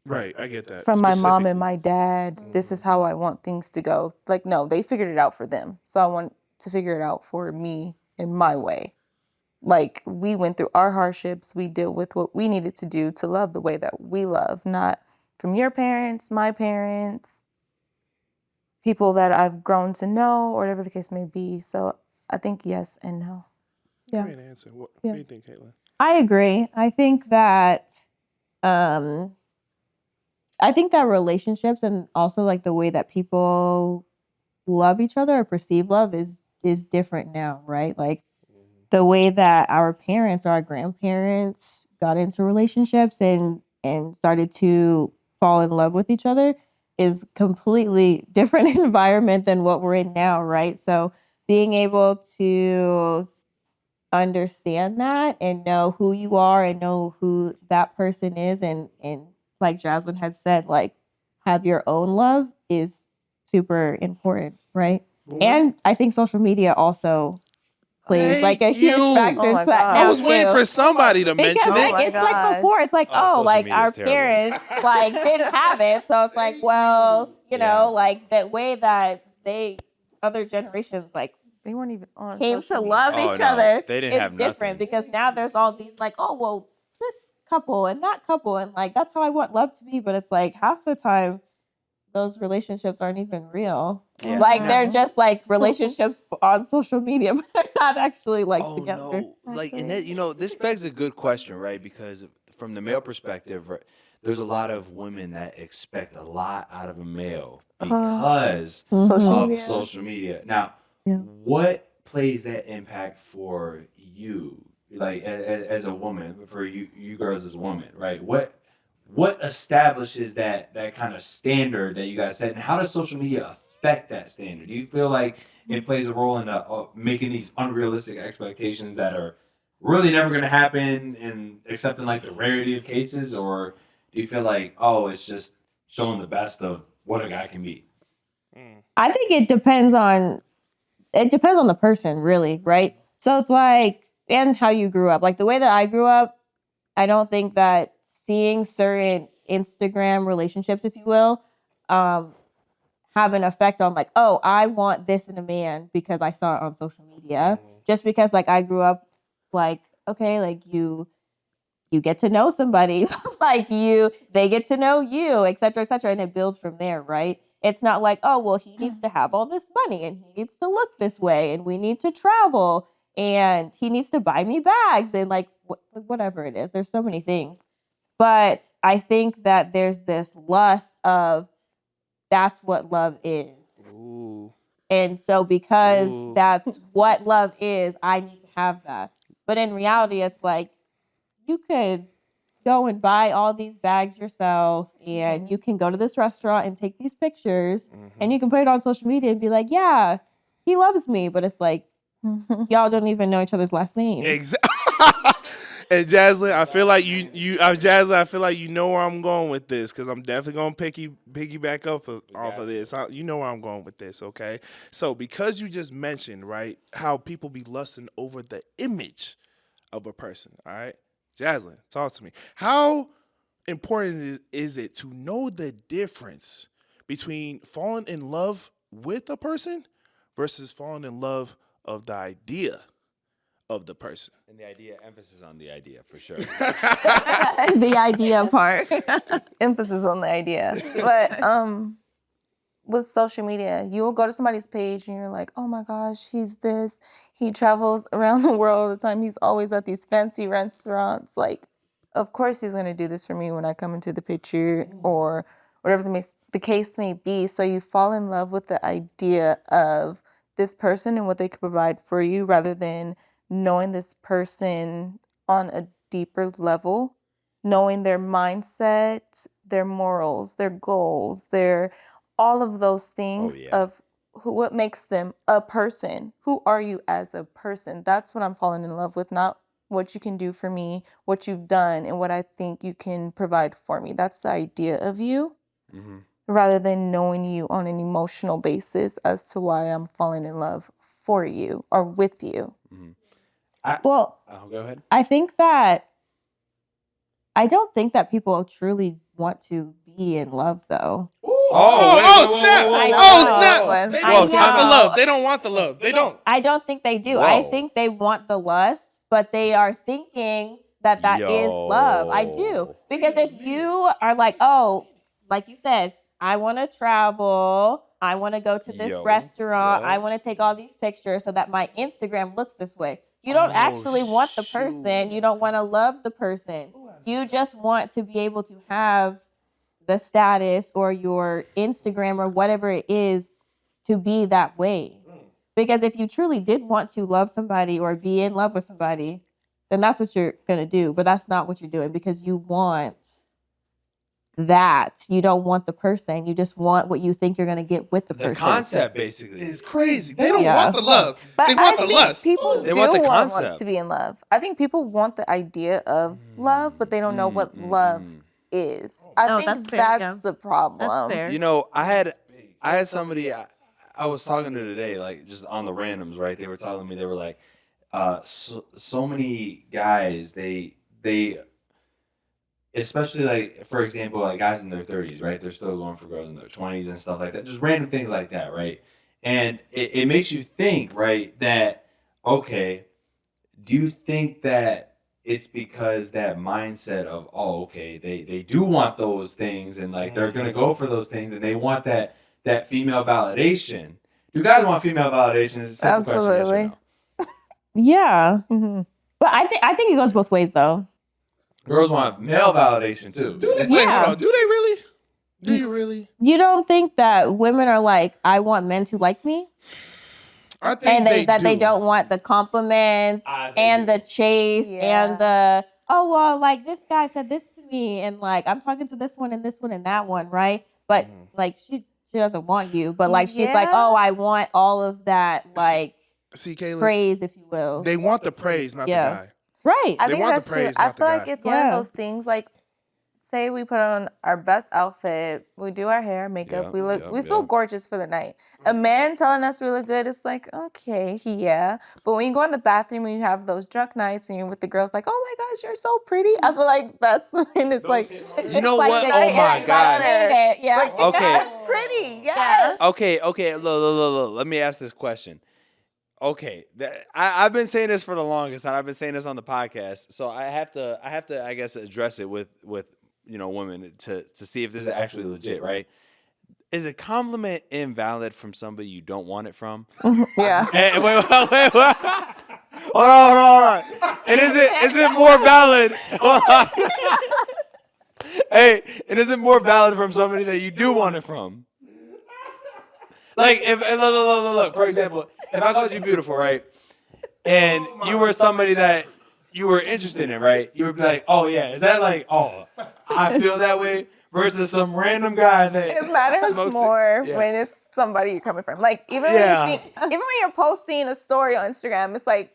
Right, I get that. from my mom and Specifically. my dad. This is how I want things to go. Like, no, they figured it out for them. So I want to figure it out for me in my way. Like, we went through our hardships. We dealt with what we needed to do to love the way that we love, not from your parents, my parents, people that I've grown to know, or whatever the case may be. So I think yes and no. Yeah. Great answer. What do you think, Caitlin? I agree. I think that relationships and also like the way that people love each other or perceive love is different now, right? Like the way that our parents or our grandparents got into relationships and started to fall in love with each other is completely different environment than what we're in now, right? So being able to understand that and know who you are and know who that person is and like JAZZLYN had said, like have your own love is super important, right? And I think social media also plays like a huge factor Oh into my that God. now I was waiting too. for somebody to mention Because it. like, my it's like gosh. before, it's like, Oh, social like media our is terrible. parents like didn't have it. So it's like, well, you know, like that way that other generations like They weren't even on came to social media. love Oh, each no, other they didn't is have different nothing. because now there's all these like, oh, well, this couple and that couple and like that's how I want love to be. But it's like half the time those relationships aren't even real. Yeah. Like No. they're just like relationships on social media, but they're not actually like together. No. Like, and that, this begs a good question, right? Because from the male perspective, right, there's a lot of women that expect a lot out of a male because Social of media. social media. Now, Yeah. what plays that impact for you, like as a woman, for you girls as a woman, right? What establishes that kind of standard that you guys set, and how does social media affect that standard? Do you feel like it plays a role in making these unrealistic expectations that are really never going to happen, and accepting like the rarity of cases, or do you feel like, oh, it's just showing the best of what a guy can be? I think it depends on the person, really, right? So it's like, and how you grew up. Like the way that I grew up, I don't think that seeing certain Instagram relationships, if you will, have an effect on like, oh, I want this in a man because I saw it on social media. Just because like I grew up like, okay, like you get to know somebody, like they get to know you, et cetera, and it builds from there, right? It's not like, oh, well, he needs to have all this money and he needs to look this way and we need to travel and he needs to buy me bags and like whatever it is. There's so many things. But I think that there's this lust of that's what love is. Ooh. And so because Ooh. that's what love is, I need to have that. But in reality, it's like you could go and buy all these bags yourself and you can go to this restaurant and take these pictures and you can put it on social media and be like, yeah, he loves me. But it's like, y'all don't even know each other's last name. Exactly. And JAZZLYN, I feel like JAZZLYN, I feel like you know where I'm going with this because I'm definitely gonna piggyback up off of this. You know where I'm going with this, okay? So because you just mentioned, right, how people be lusting over the image of a person, all right? JAZZLYN, talk to me. How important is it to know the difference between falling in love with a person versus falling in love of the idea of the person? And the idea, emphasis on the idea for sure. The idea part. Emphasis on the idea. But with social media, you will go to somebody's page and you're like, oh my gosh, he's this. He travels around the world all the time. He's always at these fancy restaurants. Like, of course he's going to do this for me when I come into the picture or whatever the case may be. So you fall in love with the idea of this person and what they could provide for you rather than knowing this person on a deeper level, knowing their mindset, their morals, their goals, their all of those things of what makes them a person. Who are you as a person? That's what I'm falling in love with, not what you can do for me, what you've done, and what I think you can provide for me. That's the idea of you, rather than knowing you on an emotional basis as to why I'm falling in love for you or with you. Go ahead. I don't think that people truly want to be in love, though. Snap! I They know. don't want the love. They don't want the love. They don't. I don't think they do. Whoa. I think they want the lust, but they are thinking that is love. I do. Because if you are like, oh, like you said, I want to travel. I want to go to this restaurant. I want to take all these pictures so that my Instagram looks this way. You don't actually want the person. You don't want to love the person. You just want to be able to have the status or your Instagram or whatever it is to be that way. Because if you truly did want to love somebody or be in love with somebody, then that's what you're going to do. But that's not what you're doing because you want that. You don't want the person. You just want what you think you're going to get with the person. The concept, basically. It's crazy. They don't want the love. But they want the think lust. People They do want the want concept. to be in love. I think people want the idea of love, but they don't know what love is. I think that's the problem. That's fair. You know, I had somebody I was talking to today, like just on the randoms, right? They were telling me, they were like, so many guys, they especially like, for example, like guys in their 30s, right? They're still going for girls in their 20s and stuff like that. Just random things like that, right? And it makes you think, right, that, okay, do you think that it's because that mindset of, oh, okay, they do want those things and like they're going to go for those things and they want that female validation. Do guys want female validation? It's a simple Absolutely. question, yes or no? Yeah. But I think it goes both ways, though. Girls want male validation too. Do they? Wait, hold on. Do they really? Do you really? You don't think that women are like, I want men to like me? I think And they don't want the compliments and the chase and the, oh, well, like this guy said this to me and like I'm talking to this one and that one, right? But like she doesn't want you, but like she's like, oh, I want all of that like CAITLYN, praise, if you will. they want the praise, not the guy. Right. I They think want the that's true. praise, I not the feel like guy. it's one of those things like, say we put on our best outfit, we do our hair, makeup, we feel gorgeous for the night. A man telling us we look good, it's like, okay, yeah. But when you go in the bathroom and you have those drunk nights and you're with the girls like, oh my gosh, you're so pretty. I feel like that's when it's like, You know like what? the- Oh my it's gosh. like, yeah. like, Okay. I'm pretty, yeah. Okay. Look. Let me ask this question. Okay, I've been saying this for the longest, and I've been saying this on the podcast. So I have to, I guess, address it with women to see if this is actually legit, right? Is a compliment invalid from somebody you don't want it from? Yeah. Wait. Hold on. And is it more valid? Hey, and is it more valid from somebody that you do want it from? Like, if look, for example, if I called you beautiful, right, and you were somebody that you were interested in, right, you would be like, oh yeah, is that like, oh, I feel that way, versus some random guy that It matters smokes more Yeah. when it's somebody you're coming from. Like even Yeah. even when you're posting a story on Instagram, it's like,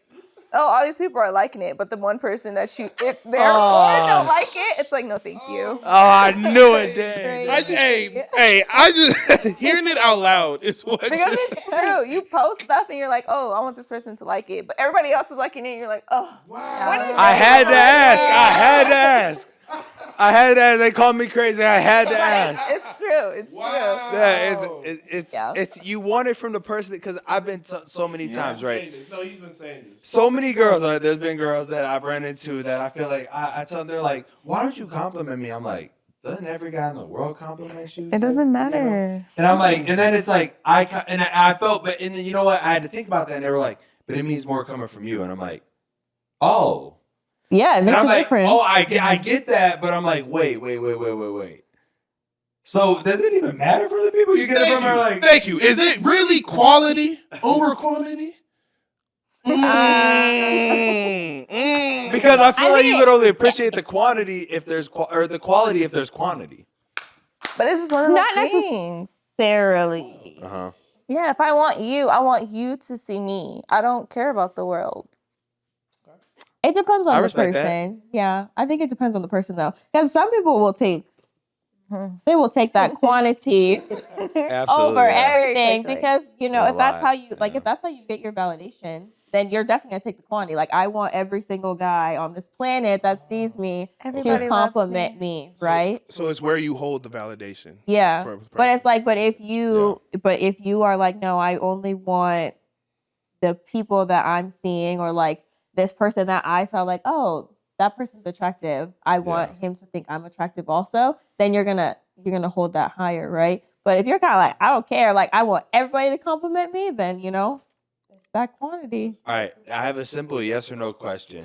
oh, all these people are liking it, but the one person that it's there for don't like it. It's like, no, thank you. Oh, I knew it, dang. I just hearing it out loud is what. Because it's true. You post stuff and you're like, oh, I want this person to like it, but everybody else is liking it. And you're like, oh, wow. What is I had to ask. They called me crazy. I had to ask. It's true. It's true. Yeah, it's you want it from the person, because I've been so many times, right? No, he's been saying this. So many girls, there's been girls that I've run into that I feel like I tell them, they're like, why don't you compliment me? I'm like, doesn't every guy in the world compliment you? It doesn't matter. You know? And I'm like, and then it's like I felt, but and then you know what? I had to think about that, and they were like, but it means more coming from you, and I'm like, oh. Yeah, it makes a difference. Oh, I get that, but I'm like, wait. So does it even matter for the people you get it from? Are like, thank you. Is it really quality over quantity? Because I feel like you could only appreciate the quantity if there's or the quality if there's quantity. But it's just one of those Not things. necessarily. Yeah, if I want you to see me. I don't care about the world. It depends on the respect person. that. Yeah, I think it depends on the person though, because some people will take that quantity over everything, because if that's how you if that's how you get your validation, then you're definitely gonna take the quantity. Like, I want every single guy on this planet that sees me Everybody to compliment me, right? So it's where you hold the validation. Yeah, for a person. but it's like, but if you are like, no, I only want the people that I'm seeing, or like this person that I saw, like, oh, that person's attractive, I want him to think I'm attractive also, then you're gonna hold that higher, right? But if you're kind of like, I don't care, like, I want everybody to compliment me, then it's that quantity. All right, I have a simple yes or no question,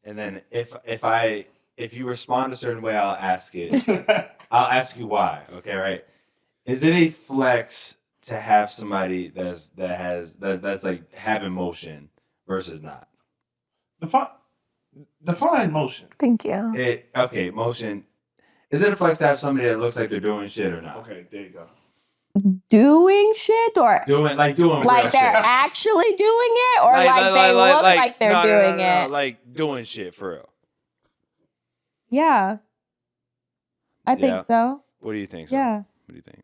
and then if you respond a certain way, I'll ask it. I'll ask you why. Okay, right? Is it a flex to have somebody that's like having motion versus not? Define motion. Thank you. Motion. Is it a flex to have somebody that looks like they're doing shit or not? Okay, there you go. Doing shit, or Doing like real they're shit. actually doing it, or like they look like they're doing it. Like doing shit for real. Yeah, I think so. What do you think? Yeah. What do you think?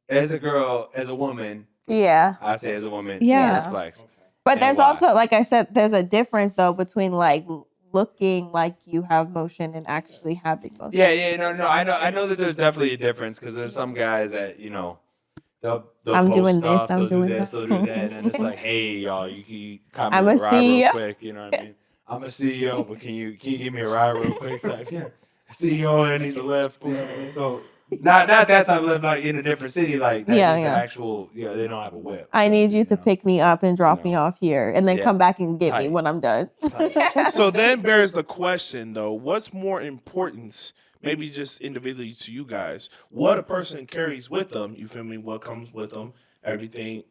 As a girl, as a woman. Yeah. I say as a woman. Yeah. It's a flex. But And there's why? also, like I said, there's a difference though between like looking like you have motion and actually having motion. Yeah, no. I know that there's definitely a difference, because there's some guys that they'll I'm post doing stuff, this, I'm they'll doing do this, that. they'll do that, and it's like, hey y'all, you comment I'm a a ride real CEO. quick, you know what I mean? I'm a CEO, but can you give me a ride real quick? Type, yeah. CEO that needs a lift. You know? So not that type of lift, like in a different city, like that Yeah, needs yeah. an actual, they don't have a whip. I So, need you to know. pick me up and drop me off here, and then Yeah. come back and get me Tight. when I'm done. So then bears the question though, what's more important, maybe just individually to you guys, what a person carries with them, you feel me, what comes with them, everything,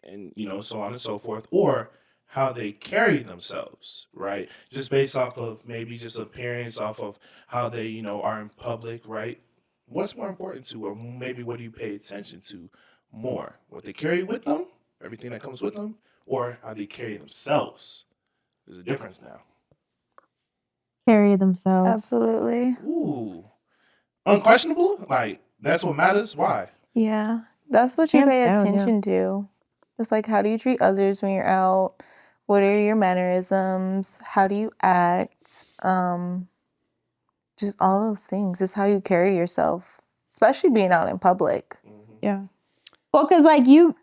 and so on and so forth, or how they carry themselves, right? Just based off of maybe just appearance, off of how they, are in public, right? What's more important to, or maybe what do you pay attention to more? What they carry with them, everything that comes with them, or how they carry themselves? There's a difference now. Carry themselves. Absolutely. Ooh. Unquestionable? Like, that's what matters? Why? Yeah. That's what you pay Hands down, attention to. It's like, how do you treat others when you're out? What are your mannerisms? How do you act? Just all those things. It's how you carry yourself, especially being out in public. Yeah. Well, because like you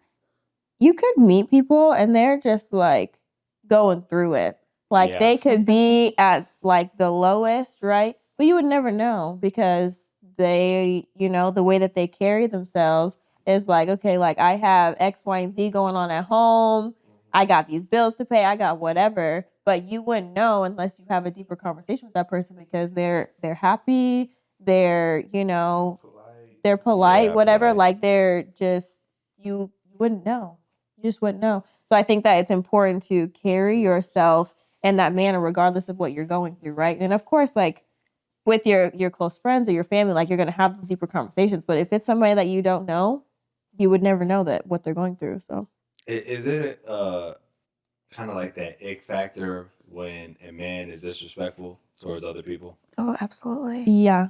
could meet people and they're just like going through it. Like they could be at like the lowest, right? But you would never know, because they, the way that they carry themselves is like, okay, like I have X, Y, and Z going on at home. I got these bills to pay, I got whatever, but you wouldn't know unless you have a deeper conversation with that person because they're happy, they're, they're polite, Yeah, whatever. polite. Like they're just, you wouldn't know. You just wouldn't know. So I think that it's important to carry yourself in that manner, regardless of what you're going through, right? And of course, like with your close friends or your family, like you're gonna have these deeper conversations. But if it's somebody that you don't know, you would never know that what they're going through. So Is it kind of like that ick factor when a man is disrespectful towards other people? Oh, absolutely. yeah,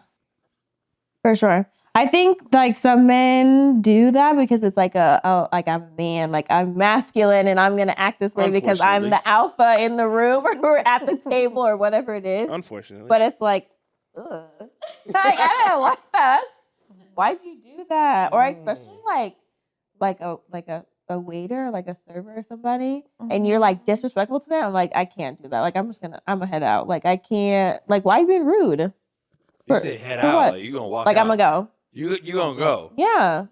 for sure. I think like some men do that because it's like like I'm a man, like I'm masculine and I'm gonna act this way because I'm the alpha in the room or at the table or whatever it is. Unfortunately. But it's like, ugh. Like I don't like that. Why'd you do that? Or especially like a waiter, like a server or somebody, and you're like disrespectful to them. I'm like, I can't do that. Like I'm gonna head out. Like I can't. Like why you being rude? You say head for out, what? like you gonna walk Like out. I'm gonna go. You gonna go. Yeah,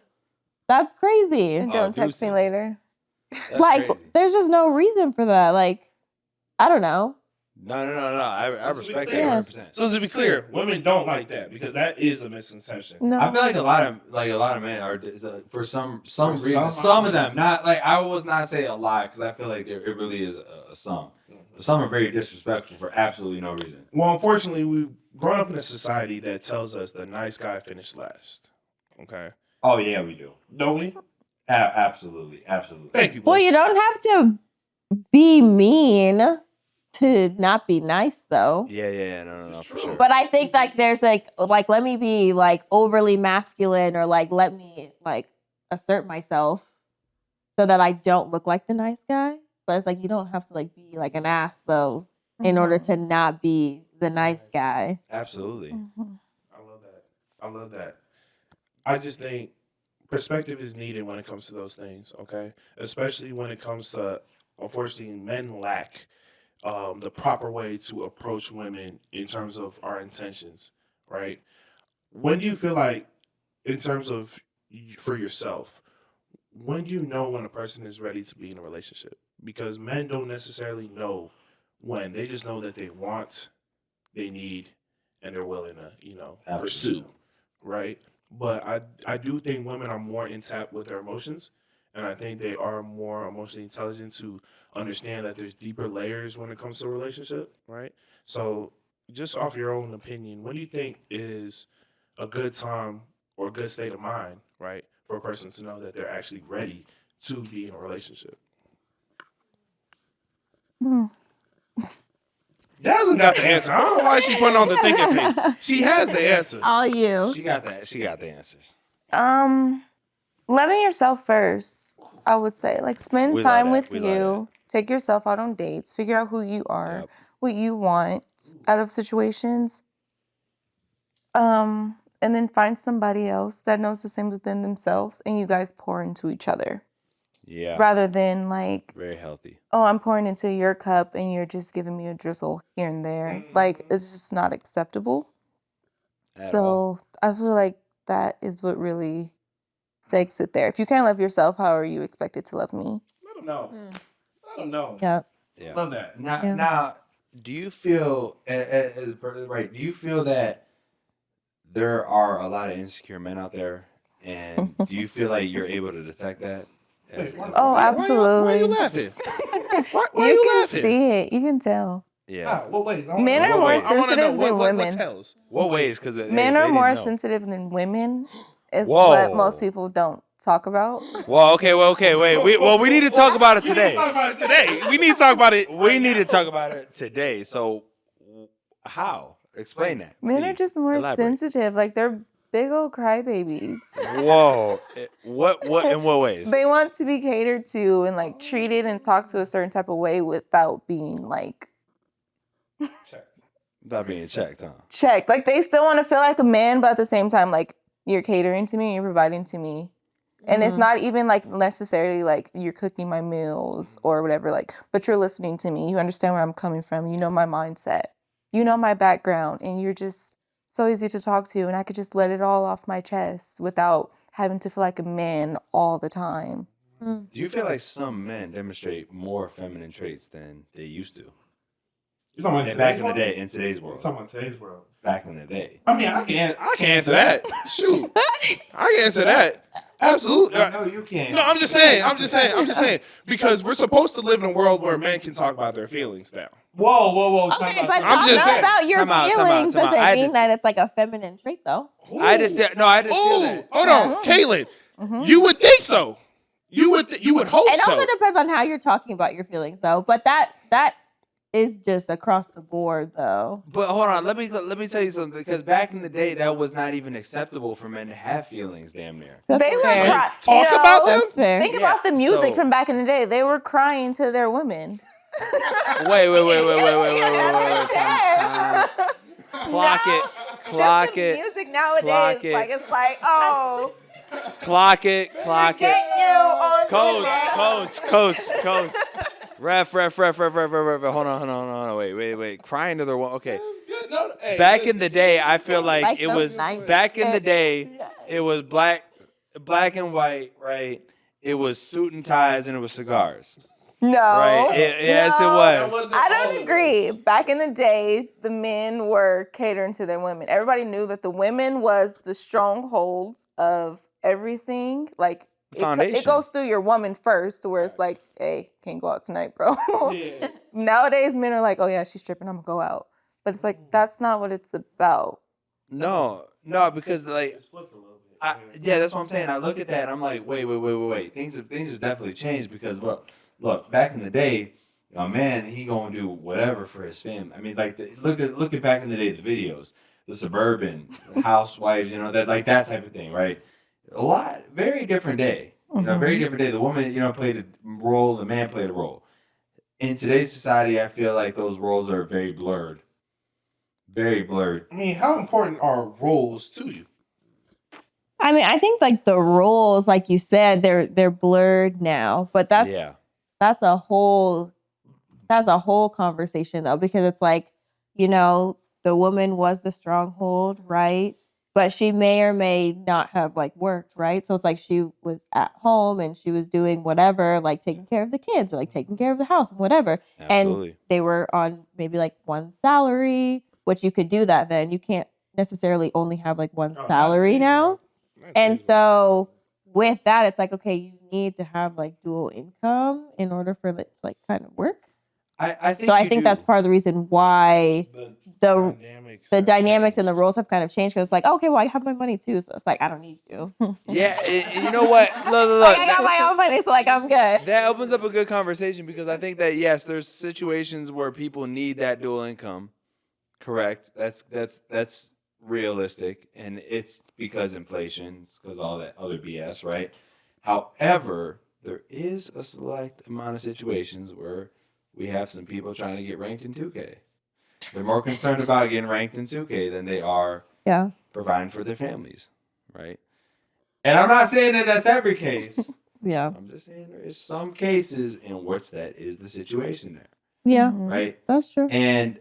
that's crazy. And don't text me deuces. later. That's like crazy. there's just no reason for that. Like I don't know. No. I respect that Yeah. 100%. So to be clear, women don't like that because that is a misconception. No. I feel like a lot of men are for some reason. some, Some of them, not like I was not say a lot because I feel like it really is a some. Some are very disrespectful for absolutely no reason. Well, unfortunately, we've grown up in a society that tells us the nice guy finished last. Okay. Oh yeah, we do. Don't we? Absolutely. Thank you. Well, Blitz. you don't have to be mean to not be nice, though. Yeah, no, for sure. But I think like there's like let me be like overly masculine or like let me like assert myself so that I don't look like the nice guy. But it's like you don't have to like be like an ass though in order to not be the nice guy. Absolutely. I love that. I just think perspective is needed when it comes to those things, okay? Especially when it comes to, unfortunately, men lack the proper way to approach women in terms of our intentions, right? When do you feel like, in terms of for yourself, when do you know when a person is ready to be in a relationship? Because men don't necessarily know when. They just know that they want, they need, and they're willing to, pursue, right? But I do think women are more in tap with their emotions, and I think they are more emotionally intelligent to understand that there's deeper layers when it comes to a relationship, right? So just off your own opinion, what do you think is a good time or a good state of mind, right, for a person to know that they're actually ready to be in a relationship? JAZZLYN got the answer. I don't know why she putting on the thinking face. She has the answer. All you. She got the answers. Loving yourself first, I would say. Like spend We love time that. with We love you. Take yourself out on dates. Figure out who you are, Yep. what you want out of situations. And then find somebody else that knows the same within themselves, and you guys pour into each other. Yeah. Rather than like, Very healthy. oh, I'm pouring into your cup and you're just giving me a drizzle here and there. Like, it's just not acceptable. At all. So I feel like that is what really takes it there. If you can't love yourself, how are you expected to love me? Let them know. Let them know. Yep. Yeah. Love that. Now, do you feel right? Do you feel that there are a lot of insecure men out there, and do you feel like you're able to detect that? Oh, absolutely. Why are you laughing? Why are You you can laughing? see it. You can tell. Yeah. What ways? Men are more sensitive than What women. tells? What ways? Because Men are more sensitive than women. Is Whoa. what most people don't talk about. Well, okay. Wait. We need to talk about it today. We need to talk about it. We need to talk about it today. So, how? Explain that. Men are please. just more Elaborate. sensitive. Like they're big old crybabies. Whoa. What in what ways? They want to be catered to and like treated and talked to a certain type of way without being like Without being checked, huh? checked. Like they still want to feel like a man, but at the same time, like you're catering to me, you're providing to me. And it's not even like necessarily like you're cooking my meals or whatever, like, but you're listening to me. You understand where I'm coming from. You know my mindset. You know my background. And you're just so easy to talk to. And I could just let it all off my chest without having to feel like a man all the time. Do you feel like some men demonstrate more feminine traits than they used to? You talking about Back in the day, in today's You world. talking about today's world? Back in the day. I mean, I can answer that. Shoot, I can answer that. Absolutely. No, you can't. No, I'm just saying. Because we're supposed to live in a world where men can talk about their feelings now. Whoa. Okay, but I'm just talking saying. about your Time out. feelings doesn't I mean just- that it's like a feminine trait, though. I just feel that. Hold on, Caitlyn. You would think so. You would hope It so. also depends on how you're talking about your feelings, though. But that is just across the board, though. But hold on, let me tell you something. Because back in the day, that was not even acceptable for men to have feelings. Damn near. They were fair. crying. Talk about them. That's fair. Think Yeah, about the music so- from back in the day. They were crying to their women. Wait. Time. Clock Just the it. music nowadays, Clock it. like it's like, oh, Clock it. get you on Coach. Ref. Hold on. Wait. Crying to their one. Okay. No, hey, Back in the day, I feel like Like it those was 90s. back in the day. It was black and white, right? It was suit and ties and it was cigars, No. right? Yes, it No. was. I don't agree. Back in the day, the men were catering to their women. Everybody knew that the women was the strongholds of everything. Like Foundation. it goes through your woman first, where it's like, hey, can't go out tonight, bro. Yeah. Nowadays, men are like, oh yeah, she's stripping, I'm gonna go out. But it's like that's not what it's about. No, because like, yeah, that's what I'm saying. I look at that, and I'm like, wait. Things have definitely changed because look, back in the day, a man he gonna do whatever for his family. I mean, like, look at back in the day, the videos, the suburban the housewives, that like that type of thing, right? Very different day. Very different day. The woman, played a role, the man played a role. In today's society, I feel like those roles are very blurred. Very blurred. I mean, how important are roles to you? I mean, I think like the roles, like you said, they're blurred now. But that's a whole conversation though, because it's like, the woman was the stronghold, right? But she may or may not have like worked, right? So it's like she was at home and she was doing whatever, like taking care of the kids or like taking care of the house and whatever. Absolutely. And they were on maybe like one salary, which you could do that then. You can't necessarily only have like one salary now. And so with that, it's like, okay, you need to have like dual income in order for it to like kind of work. I think So I think that's part of the reason why the dynamics and the roles have kind of changed, because it's like, okay, well, I have my money too, so it's like I don't need you. Yeah, you know what? Look. Like, I got my own money, so like I'm good. That opens up a good conversation because I think that yes, there's situations where people need that dual income. Correct. That's realistic, and it's because inflation, it's because all that other BS, right? However, there is a select amount of situations where we have some people trying to get ranked in 2K. They're more concerned about getting ranked in 2K than they are providing for their families, right? And I'm not saying that that's every case. Yeah. I'm just saying there is some cases in which that is the situation there, Yeah. right? That's true. And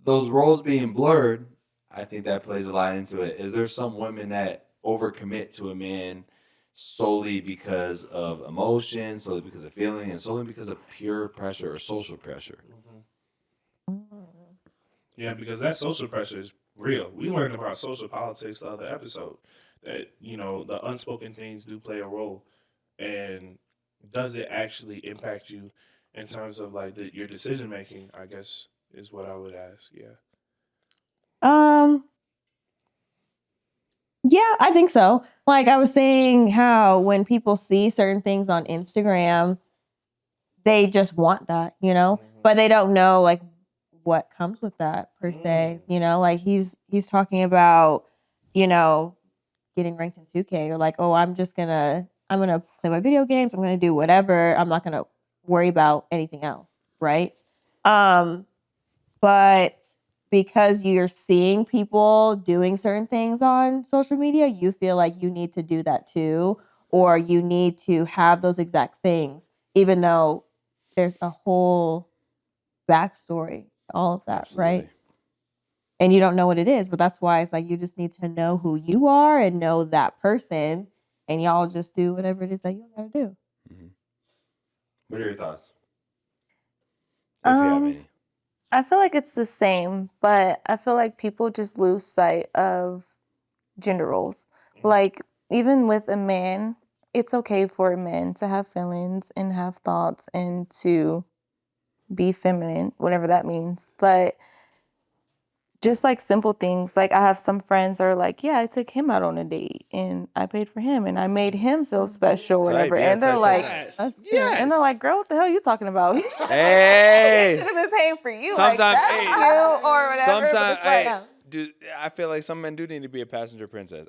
those roles being blurred, I think that plays a lot into it. Is there some women that overcommit to a man solely because of emotion, solely because of feeling, and solely because of pure pressure or social pressure? Yeah, because that social pressure is real. We learned about social politics the other episode. That, the unspoken things do play a role. And does it actually impact you in terms of like your decision making, I guess, is what I would ask. Yeah. Yeah, I think so. Like I was saying, how when people see certain things on Instagram, they just want that, but they don't know like what comes with that per se. Like he's talking about, getting ranked in 2K, or like, oh, I'm gonna play my video games, I'm gonna do whatever. I'm not gonna worry about anything else, right? But because you're seeing people doing certain things on social media, you feel like you need to do that too, or you need to have those exact things, even though there's a whole backstory to all of that, right? And you don't know what it is, but that's why it's like you just need to know who you are and know that person, and y'all just do whatever it is that you gotta do. Mm-hmm. What are your thoughts? If you have any. I feel like it's the same, but I feel like people just lose sight of gender roles. Like, even with a man, it's okay for a man to have feelings and have thoughts and to be feminine, whatever that means. But just like simple things, like I have some friends that are like, yeah, I took him out on a date and I paid for him and I made him feel special, whatever. yeah, and they're like, Yes. and they're like, girl, what the hell are you talking about? He should Hey. have been paying for you. Sometimes, like, that's hey, cute or whatever. Sometimes, but it's like, hey, dude, I feel like some men do need to be a passenger princess.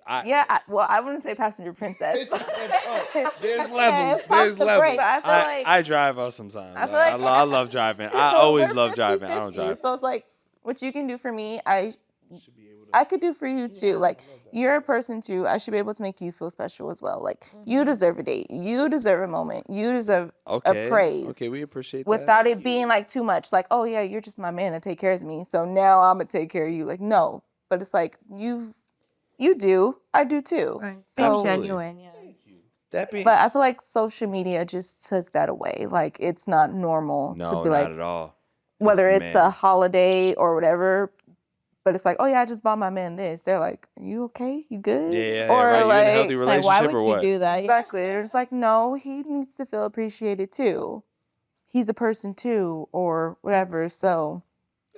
well, I wouldn't say passenger princess. There's levels. pump There's the levels. brakes. But I feel like I drive us sometimes. I feel like- I love driving. I always we're love driving. I don't 50-50. drive. So it's like, what you can do for me, I could do for you too. Like, you're a person too. I should be able to make you feel special as well. Like, you deserve a date. You deserve a moment. You deserve Okay. a praise. Okay, we appreciate that. Without it being like too much. Like, oh yeah, you're just my man that take care of me. So now I'm gonna take care of you. Like, no. But it's like, you do. I do too. Right. So, Absolutely. Genuine, yeah. That being but I feel like social media just took that away. Like, it's not normal no, to be not like, at all. whether It's it's man. a holiday or whatever. But it's like, oh yeah, I just bought my man this. They're like, are you okay? You good? Yeah, Or right. You in a like, healthy Like, relationship why would or you what? do that? exactly. It's like, no, he needs to feel appreciated too. He's a person too, or whatever. So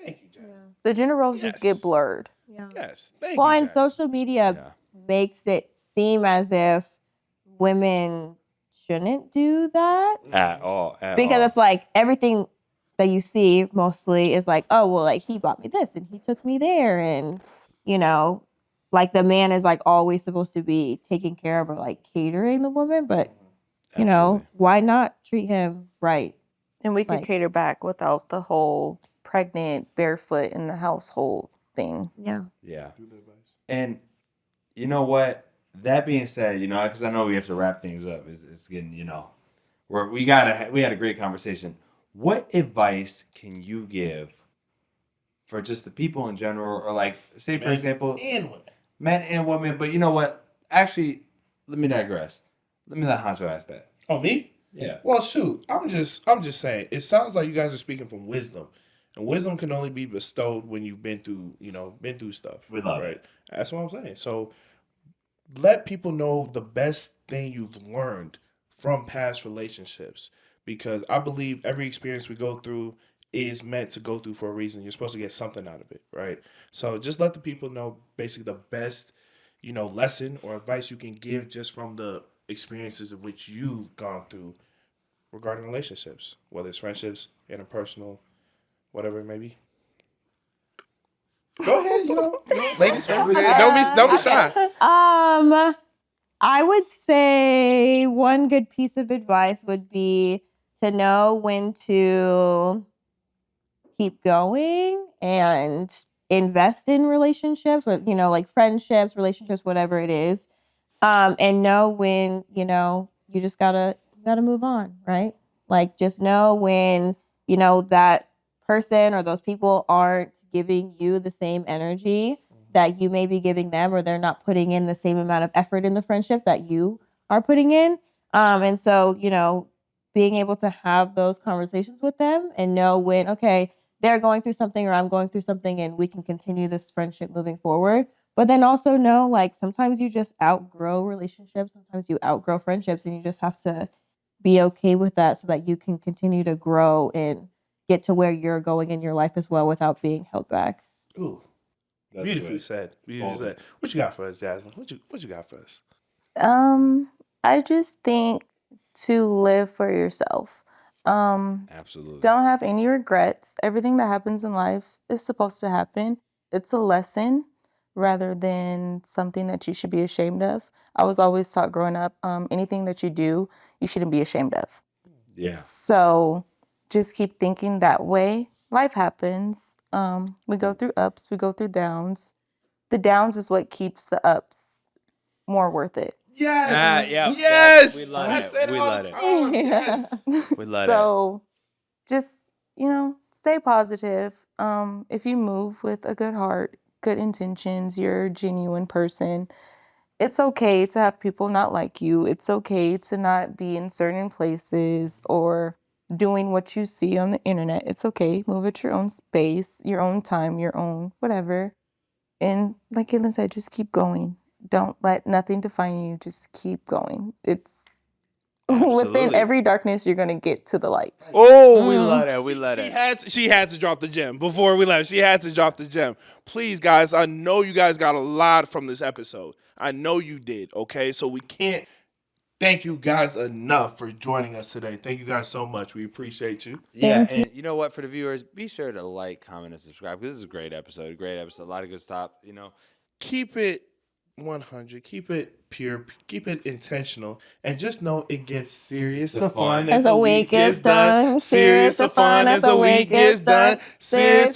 Thank you, Jasmine. the gender roles just get Yes. blurred. Yeah. Yes. Thank Well, you, and Jasmine. social media Yeah. makes it seem as if women shouldn't do that At all. because it's like everything that you see mostly is like, oh, well, like he bought me this and he took me there. And, you know, like the man is like always supposed to be taking care of or like catering the woman. But, you know, Absolutely. why not treat him right? And we could Like- cater back without the whole pregnant, barefoot in the household thing. Yeah. Yeah. And you know what? That being said, you know, because I know we have to wrap things up. It's getting, you know, we had a great conversation. What advice can you give for just the people in general, or like, say for example, And women. men and women? But you know what? Actually, let me digress. Let me let Honcho ask that. Oh, me? Yeah. Well, shoot. I'm just saying. It sounds like you guys are speaking from wisdom, and wisdom can only be bestowed when you've been through stuff. We love right. That's what I'm saying. So let people know the best thing you've learned from past relationships, because I believe every experience we go through is meant to go through for a reason. You're supposed to get something out of it, right? So just let the people know basically the best, lesson or advice you can give just from the experiences of which you've gone through regarding relationships, whether it's friendships, interpersonal, whatever it may be. Go ahead, ladies first. Don't be shy. I would say one good piece of advice would be to know when to keep going and invest in relationships, with like friendships, relationships, whatever it is, and know when you just gotta move on, right? Like, just know when that person or those people aren't giving you the same energy that you may be giving them, or they're not putting in the same amount of effort in the friendship that you are putting in. And so, being able to have those conversations with them and know when, okay, they're going through something or I'm going through something, and we can continue this friendship moving forward. But then also know, like, sometimes you just outgrow relationships. Sometimes you outgrow friendships, and you just have to be okay with that so that you can continue to grow and get to where you're going in your life as well without being held back. Ooh, That's beautifully good. said. Beautifully said. What you got for us, JAZZLYN? What you got for us? I just think to live for yourself. Absolutely. Don't have any regrets. Everything that happens in life is supposed to happen. It's a lesson rather than something that you should be ashamed of. I was always taught growing up, anything that you do, you shouldn't be ashamed of. Yeah. So just keep thinking that way. Life happens. We go through ups, we go through downs. The downs is what keeps the ups more worth it. Yes. Yeah. Yes. We love I it. say We all love the it. time. Yes. We love it. So just, stay positive. If you move with a good heart, good intentions, you're a genuine person, it's okay to have people not like you. It's okay to not be in certain places or doing what you see on the internet. It's okay. Move at your own space, your own time, your own whatever. And like CAITLYN said, just keep going. Don't let nothing define you. Just keep going. It's within Absolutely. every darkness, you're going to get to the light. Oh, we love that. We love that. She had to drop the gem before we left. She had to drop the gem. Please, guys, I know you guys got a lot from this episode. I know you did, okay? So we can't thank you guys enough for joining us today. Thank you guys so much. We appreciate you. Yeah, and you know what? For the viewers, be sure to like, comment, and subscribe because this is a great episode. Great episode. A lot of good stuff. You know, Keep it 100. Keep it pure. Keep it intentional. And just know it gets serious to fun as the week is done. Serious to fun as the week is done. Serious to